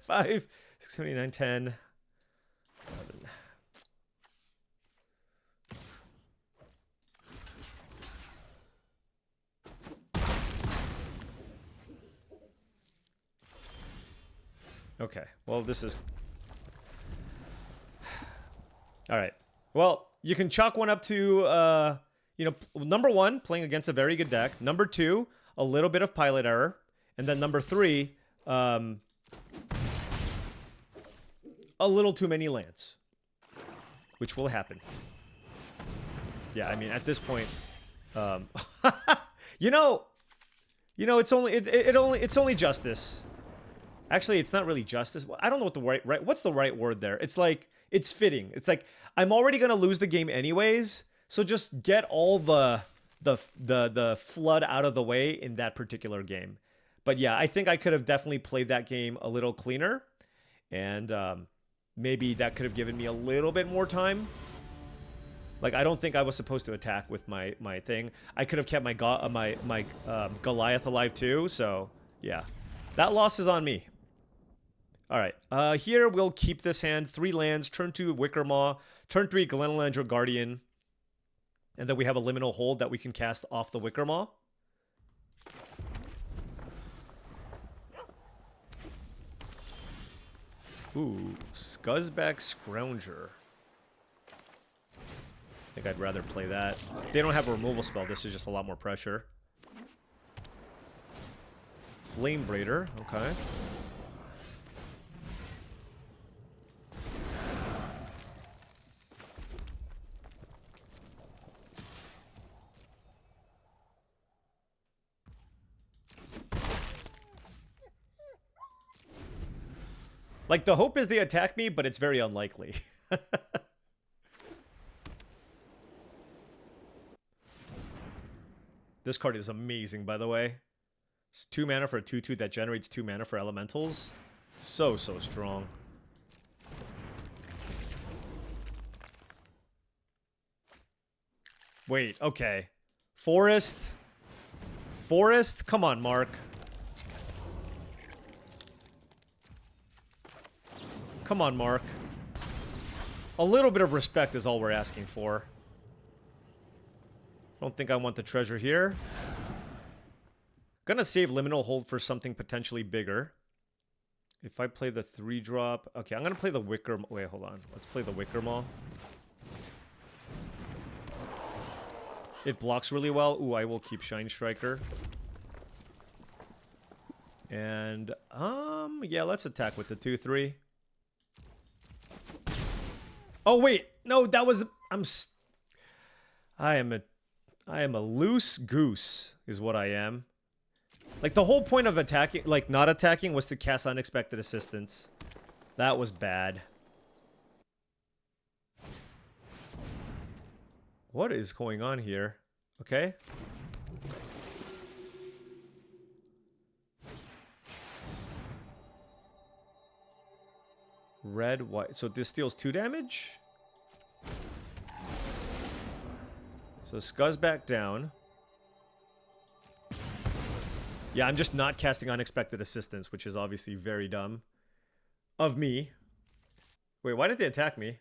Speaker 1: 5, 6, 7, 8, 9, 10, 11. Okay, well, this is... Alright. Well, you can chalk one up to... you know, number 1, playing against a very good deck. Number 2, a little bit of pilot error. And then number 3, a little too many lands. Which will happen. Yeah, I mean, at this point... you know, it's only justice. Actually, it's not really justice. I don't know what the right what's the right word there? It's like, it's fitting. It's like, I'm already going to lose the game anyways. So just get all the flood out of the way in that particular game. But yeah, I think I could have definitely played that game a little cleaner. And maybe that could have given me a little bit more time. Like, I don't think I was supposed to attack with my thing. I could have kept my Goliath alive too. So yeah, that loss is on me. All right, here we'll keep this hand. 3 lands, turn 2 Wickermaw, turn 3 Glenalandra Guardian. And then we have a liminal hold that we can cast off the Wickermaw. Ooh, Scuzzback Scrounger. I think I'd rather play that. If they don't have a removal spell, this is just a lot more pressure. Flame Braider, okay. Like, the hope is they attack me, but it's very unlikely. This card is amazing, by the way. It's 2 mana for a 2/2 that generates 2 mana for elementals. So strong. Wait, okay. Forest? Forest? Come on, Mark. Come on, Mark. A little bit of respect is all we're asking for. Don't think I want the treasure here. Gonna save Liminal Hold for something potentially bigger. If I play the 3-drop... Okay, I'm gonna play the Wicker... Wait, hold on. Let's play the Wickermaw. It blocks really well. Ooh, I will keep Shine Striker. And, yeah, let's attack with the 2/3. Oh, wait. No, that was... I am a loose goose, is what I am. Like, the whole point of attacking, like, not attacking was to cast Unexpected Assistance. That was bad. What is going on here? Okay. Red, white. So this deals 2 damage? So Scuzz back down. Yeah, I'm just not casting Unexpected Assistance, which is obviously very dumb of me. Wait, why did they attack me?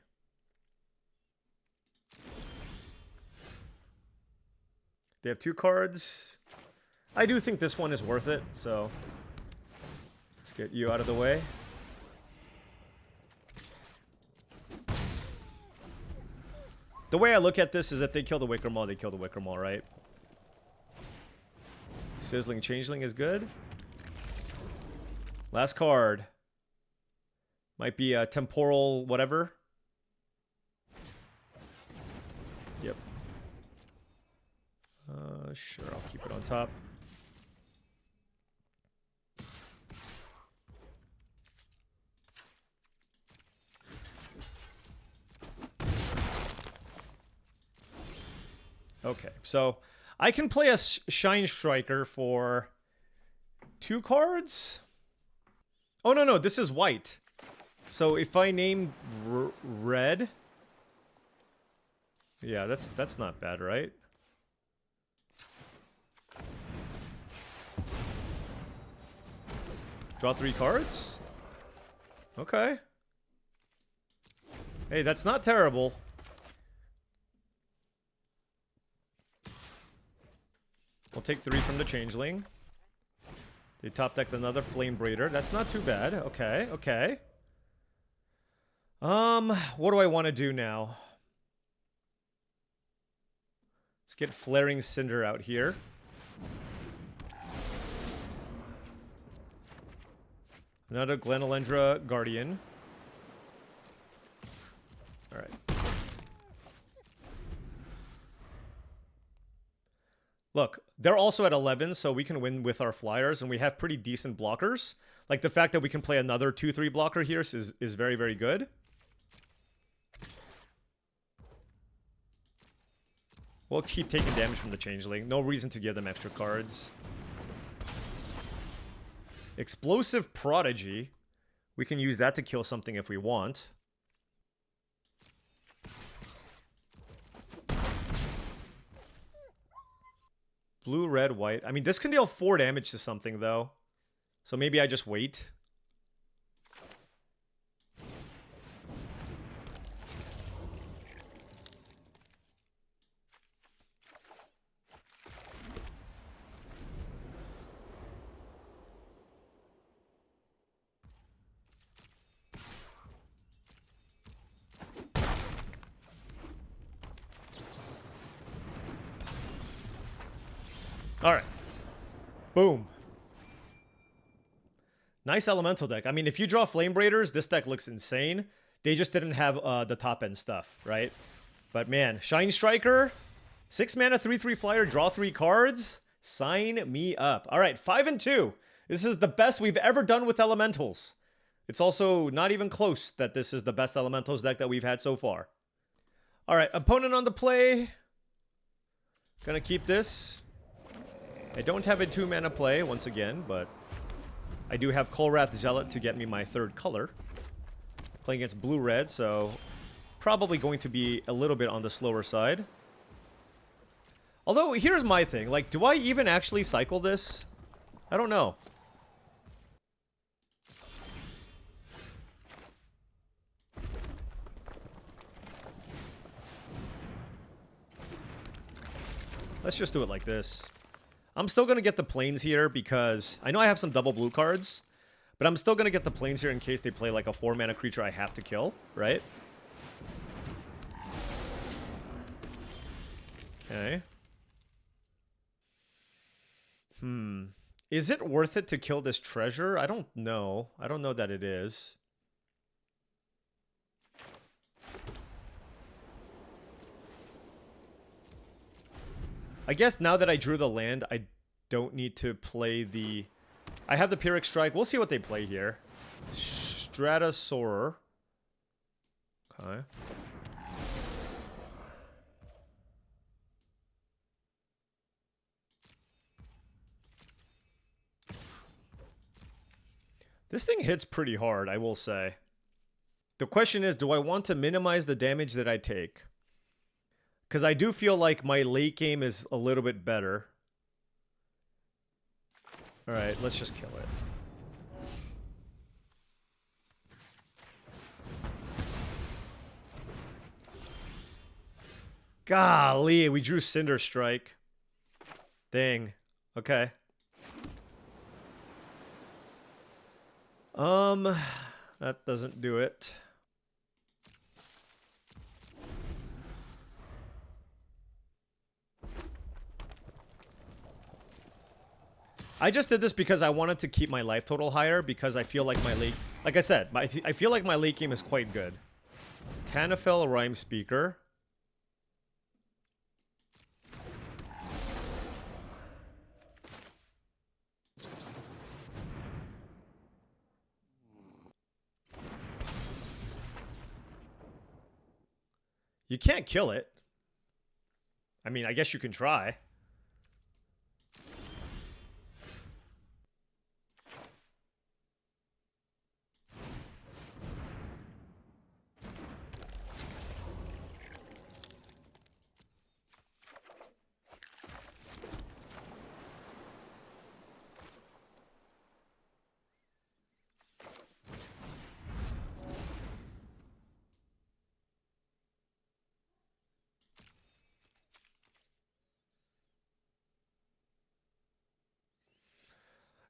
Speaker 1: They have 2 cards. I do think this one is worth it, so let's get you out of the way. The way I look at this is if they kill the Wicker Maw, they kill the Wicker Maw, right? Sizzling Changeling is good. Last card. Might be a temporal whatever. Yep. Sure, I'll keep it on top. Okay, so I can play a Shine Striker for 2 cards? Oh, no, this is white. So if I name red... Yeah, that's not bad, right? Draw 3 cards? Okay. Hey, that's not terrible. We'll take 3 from the Changeling. They top decked another Flame Braider. That's not too bad. Okay, okay. What do I want to do now? Let's get Flaring Cinder out here. Another Glenelendra Guardian. Alright. Look, they're also at 11, so we can win with our flyers, and we have pretty decent blockers. Like, the fact that we can play another 2-3 blocker here is very, very good. We'll keep taking damage from the Changeling. No reason to give them extra cards. Explosive Prodigy. We can use that to kill something if we want. Blue, red, white. I mean, this can deal 4 damage to something, though. So maybe I just wait. Alright. Boom. Nice elemental deck. I mean, if you draw Flame Braiders, this deck looks insane. They just didn't have the top-end stuff, right? But man, Shine Striker, 6 mana, 3/3 flyer, draw 3 cards. Sign me up. Alright, 5 and 2. This is the best we've ever done with elementals. It's also not even close that this is the best elementals deck that we've had so far. Alright, opponent on the play. Gonna keep this. I don't have a 2-mana play, once again, but I do have Kolrath Zealot to get me my 3rd color. Playing against blue-red, so probably going to be a little bit on the slower side. Although, here's my thing. Like, do I even actually cycle this? I don't know. Let's just do it like this. I'm still going to get the planes here because I know I have some double blue cards, but I'm still going to get the planes here in case they play like a 4-mana creature I have to kill, right? Okay. Is it worth it to kill this treasure? I don't know. I don't know that it is. I guess now that I drew the land, I don't need to play the... I have the Pyrrhic Strike. We'll see what they play here. Stratosaur. Okay. This thing hits pretty hard, I will say. The question is, do I want to minimize the damage that I take? Because I do feel like my late game is a little bit better. Alright, let's just kill it. Golly, we drew Cinder Strike. Dang. Okay. That doesn't do it. I just did this because I wanted to keep my life total higher because I feel like my late... Like I said, I feel like my late game is quite good. Tanafel Rhyme Speaker. You can't kill it. I mean, I guess you can try.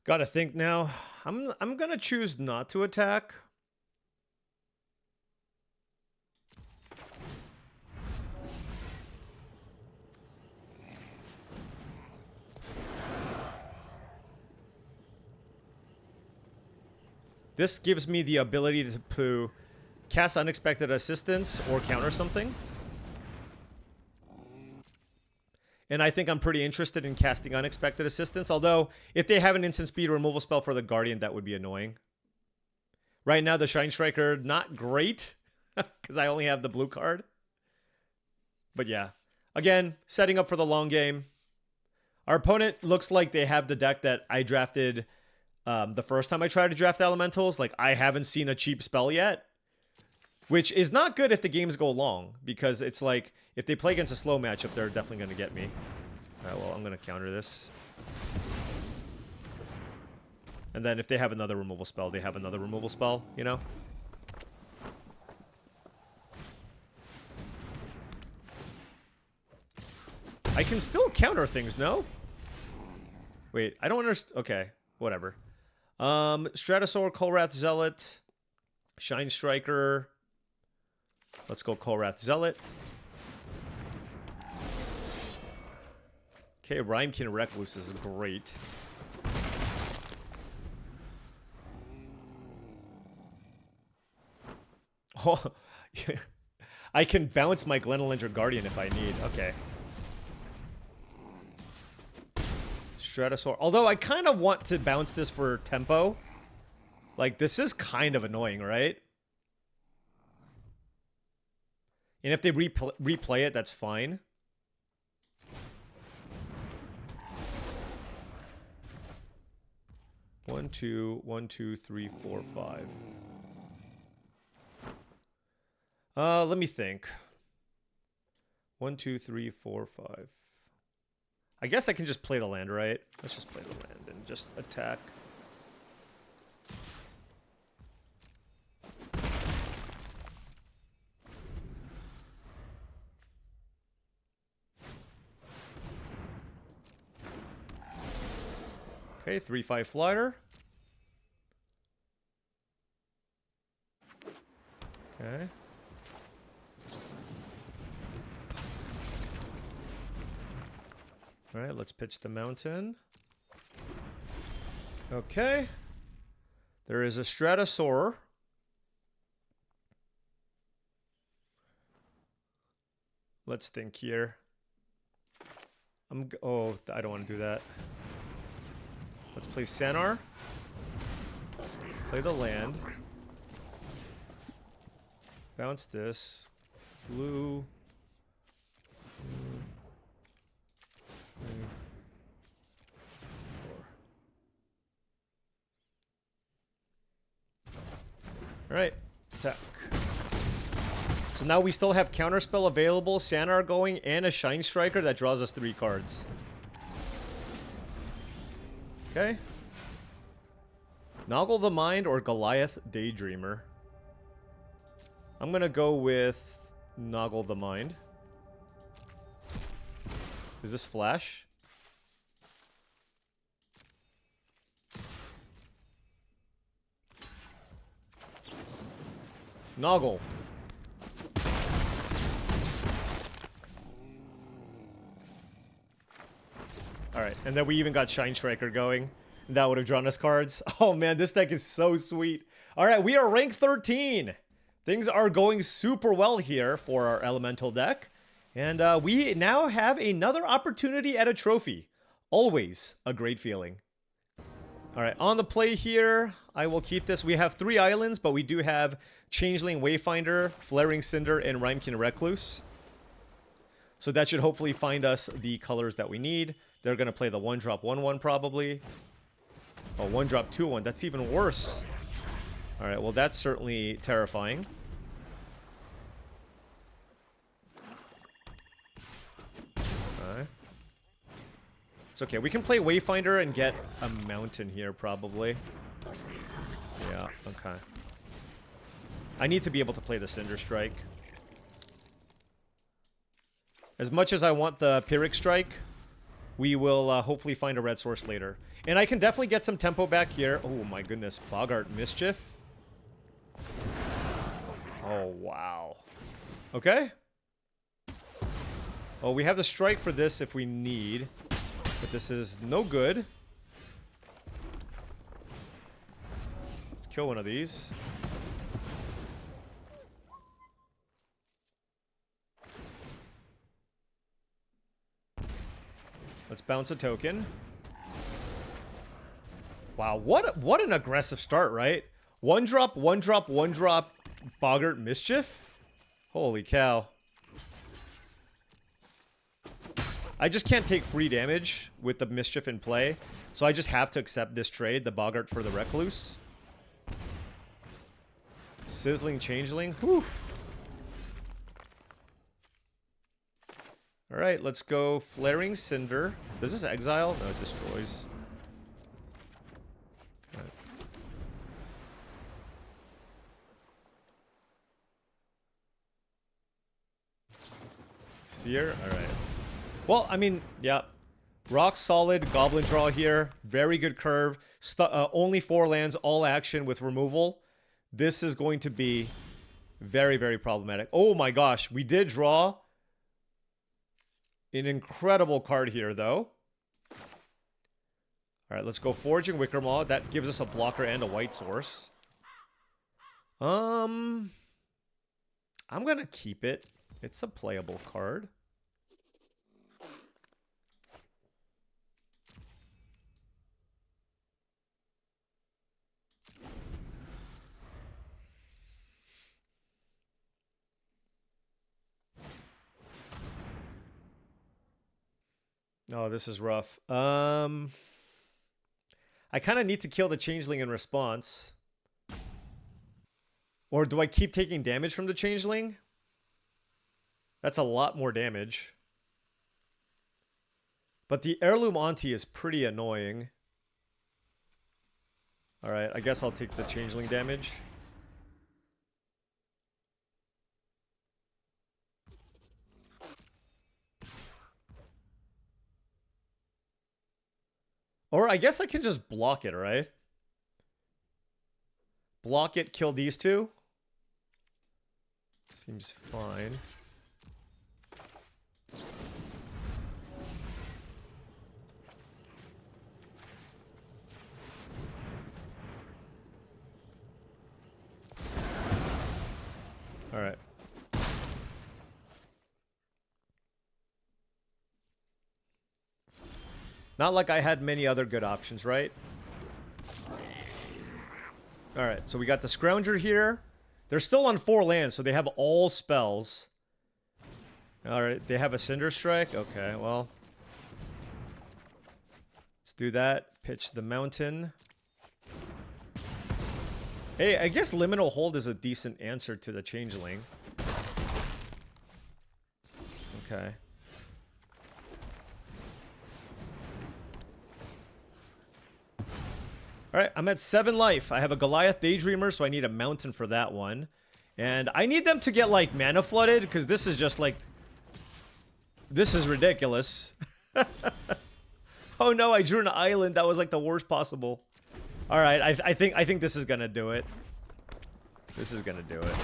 Speaker 1: Gotta think now. I'm gonna choose not to attack. This gives me the ability to cast Unexpected Assistance or counter something. And I think I'm pretty interested in casting Unexpected Assistance. Although, if they have an instant speed removal spell for the Guardian, that would be annoying. Right now, the Shine Striker, not great. Because I only have the blue card. But yeah. Again, setting up for the long game. Our opponent looks like they have the deck that I drafted the first time I tried to draft Elementals. Like, I haven't seen a cheap spell yet. Which is not good if the games go long, because it's like, if they play against a slow matchup, they're definitely going to get me. Alright, well, I'm going to counter this. And then if they have another removal spell, they have another removal spell, you know? I can still counter things, no? Wait, I don't understand. Okay, whatever. Stratosaur, Kolrath Zealot, Shine Striker... Let's go Kolrath Zealot. Okay, Rhymekin Recluse is great. Oh, I can bounce my Glenelendra Guardian if I need. Okay. Stratosaur. Although I kind of want to bounce this for tempo. Like, this is kind of annoying, right? And if they replay it, that's fine. One, two, 3, 4, 5. Let me think. 1, 2, 3, 4, 5. I guess I can just play the land, right? Let's just play the land and just attack. Okay, 3/5 flyer. Okay. All right, let's pitch the mountain. Okay. There is a Stratosaur. Let's think here. Oh, I don't want to do that. Let's play Sanar. Play the land. Bounce this. Blue. Alright. Attack. So now we still have Counterspell available, Sanar going, and a Shine Striker that draws us 3 cards. Okay. Noggle the Mind or Goliath Daydreamer. I'm gonna go with Noggle the Mind. Is this Flash? Noggle. Alright, and then we even got Shine Striker going. That would have drawn us cards. Oh man, this deck is so sweet. Alright, we are rank 13. Things are going super well here for our elemental deck. And we now have another opportunity at a trophy. Always a great feeling. Alright, on the play here, I will keep this. We have 3 islands, but we do have Changeling Wayfinder, Flaring Cinder, and Rhymekin Recluse. So that should hopefully find us the colors that we need. They're going to play the 1-drop 1/1 probably. Oh, 1-drop 2/1. That's even worse. Alright, well that's certainly terrifying. Okay. It's okay. We can play Wayfinder and get a mountain here probably. Yeah, okay. I need to be able to play the Cinder Strike. As much as I want the Pyrrhic Strike, we will hopefully find a red source later. And I can definitely get some tempo back here. Oh my goodness, Boggart Mischief. Oh, wow. Okay. Oh, we have the strike for this if we need. But this is no good. Let's kill one of these. Let's bounce a token. Wow, what an aggressive start, right? 1-drop, 1-drop, 1-drop, Boggart Mischief? Holy cow. I just can't take free damage with the Mischief in play, so I just have to accept this trade, the Boggart for the Recluse. Sizzling Changeling, whew. Alright, let's go Flaring Cinder. Does this exile? No, it destroys. Okay. Seer? Alright. Well, I mean, yeah. Rock solid Goblin draw here. Very good curve. Only 4 lands, all action with removal. This is going to be very, very problematic. Oh my gosh, we did draw an incredible card here, though. Alright, let's go Forging Wickermaw. That gives us a blocker and a white source. I'm gonna keep it. It's a playable card. Oh, this is rough. I kind of need to kill the Changeling in response. Or do I keep taking damage from the Changeling? That's a lot more damage. But the Heirloom Auntie is pretty annoying. Alright, I guess I'll take the Changeling damage. Or I guess I can just block it, right? Block it, kill these 2. Seems fine. All right. Not like I had many other good options, right? Alright, so we got the Scrounger here. They're still on 4 lands, so they have all spells. Alright, they have a Cinder Strike. Okay, well. Let's do that. Pitch the Mountain. Hey, I guess Liminal Hold is a decent answer to the Changeling. Okay. Alright, I'm at 7 life. I have a Goliath Daydreamer, so I need a mountain for that one. And I need them to get, like, mana flooded, because this is just, like... This is ridiculous. Oh no, I drew an island. That was, like, the worst possible. Alright, I think this is gonna do it. This is gonna do it.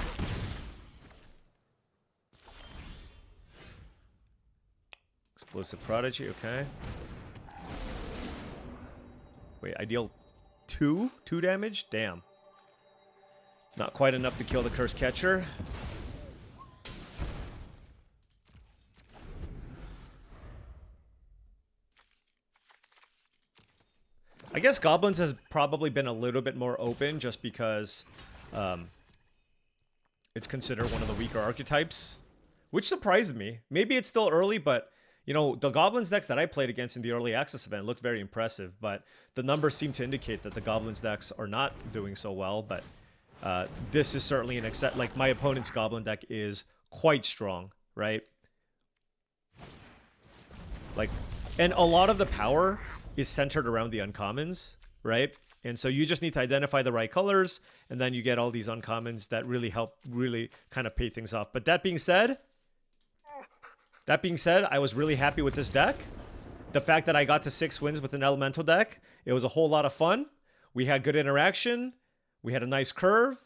Speaker 1: Explosive Prodigy, okay. Wait, I deal 2 damage? Damn. Not quite enough to kill the Curse Catcher. I guess Goblins has probably been a little bit more open just because it's considered one of the weaker archetypes, which surprised me. Maybe it's still early, but you know, the Goblins decks that I played against in the early access event looked very impressive, but the numbers seem to indicate that the Goblins decks are not doing so well, but this is certainly an except. Like, my opponent's Goblin deck is quite strong, right? Like, and a lot of the power is centered around the uncommons, right? And so you just need to identify the right colors, and then you get all these uncommons that really help really kind of pay things off. But that being said, I was really happy with this deck. The fact that I got to 6 wins with an elemental deck, it was a whole lot of fun. We had good interaction. We had a nice curve.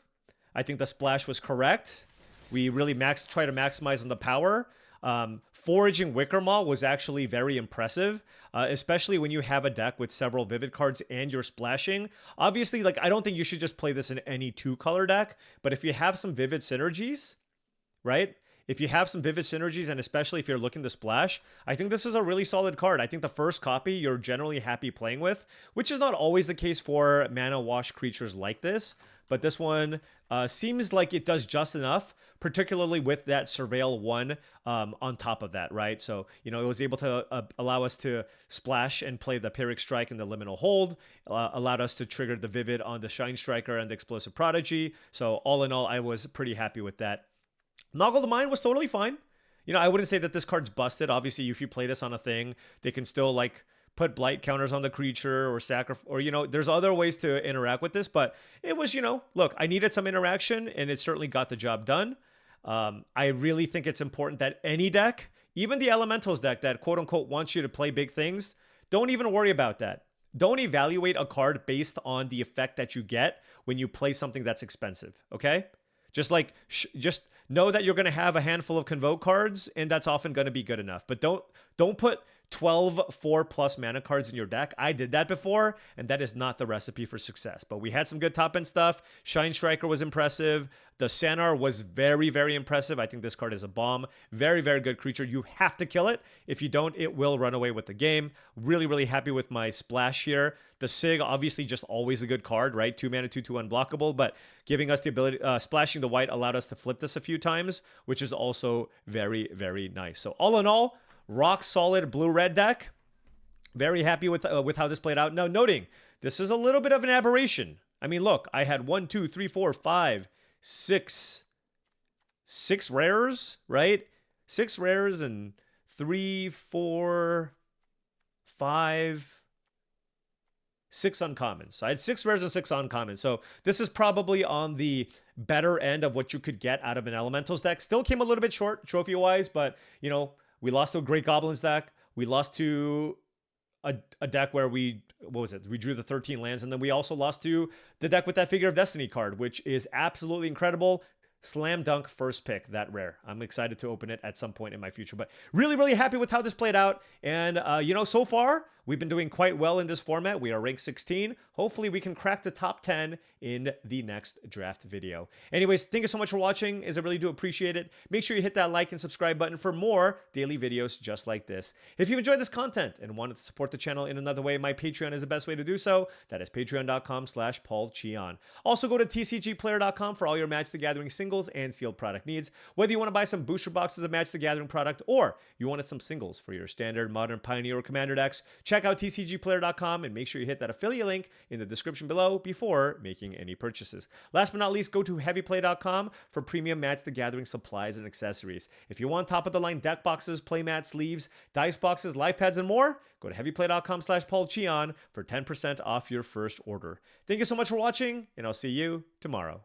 Speaker 1: I think the splash was correct. We really try to maximize on the power. Foraging Wicker Maw was actually very impressive, especially when you have a deck with several Vivid cards and you're splashing. Obviously, like, I don't think you should just play this in any 2-color deck, but if you have some Vivid synergies, right? If you have some Vivid synergies, and especially if you're looking to splash, I think this is a really solid card. I think the first copy you're generally happy playing with, which is not always the case for mana wash creatures like this, but this one seems like it does just enough, particularly with that Surveil 1 on top of that, right? So, you know, it was able to allow us to splash and play the Pyrrhic Strike and the Liminal Hold, allowed us to trigger the Vivid on the Shine Striker and the Explosive Prodigy. So all in all, I was pretty happy with that. Noggle the Mind was totally fine. You know, I wouldn't say that this card's busted. Obviously, if you play this on a thing, they can still, like, put blight counters on the creature or sacrifice, or, you know, there's other ways to interact with this, but it was, you know, look, I needed some interaction, and it certainly got the job done. I really think it's important that any deck, even the Elementals deck that quote-unquote wants you to play big things, don't even worry about that. Don't evaluate a card based on the effect that you get when you play something that's expensive, okay? Just like, just know that you're going to have a handful of Convoke cards, and that's often going to be good enough. But don't put 12 4+ mana cards in your deck. I did that before, and that is not the recipe for success. But we had some good top-end stuff. Shine Striker was impressive. The Sanar was very, very impressive. I think this card is a bomb. Very, very good creature. You have to kill it. If you don't, it will run away with the game. Really, really happy with my splash here. The Sig, obviously just always a good card, right? 2 mana, 2/2 unblockable, but giving us the ability, splashing the white allowed us to flip this a few times, which is also very, very nice. So all in all, rock solid blue-red deck. Very happy with how this played out. Now, noting, this is a little bit of an aberration. I mean, look, I had 1, 2, 3, 4, 5, 6 rares, right? 6 rares and 3, 4, 5, 6 uncommons. So I had 6 rares and 6 uncommons. So this is probably on the better end of what you could get out of an Elementals deck. Still came a little bit short trophy-wise, but, you know, we lost to a great Goblins deck. We lost to a deck where we drew the 13 lands, and then we also lost to the deck with that Figure of Destiny card, which is absolutely incredible. Slam dunk first pick, that rare. I'm excited to open it at some point in my future, but really, really happy with how this played out. And, you know, so far, we've been doing quite well in this format. We are ranked 16. Hopefully, we can crack the top 10 in the next draft video. Anyways, thank you so much for watching, as I really do appreciate it. Make sure you hit that like and subscribe button for more daily videos just like this. If you enjoyed this content and wanted to support the channel in another way, my Patreon is the best way to do so. That is patreon.com/paulcheon. Also, go to TCGplayer.com for all your Magic the Gathering singles and sealed product needs. Whether you want to buy some booster boxes of Magic the Gathering product or you wanted some singles for your standard, modern, pioneer, or commander decks, check check out TCGplayer.com and make sure you hit that affiliate link in the description below before making any purchases. Last but not least, go to heavyplay.com for premium Magic the Gathering supplies and accessories. If you want top-of-the-line deck boxes, playmats, sleeves, dice boxes, life pads, and more, go to heavyplay.com/paulcheon for 10% off your first order. Thank you so much for watching, and I'll see you tomorrow.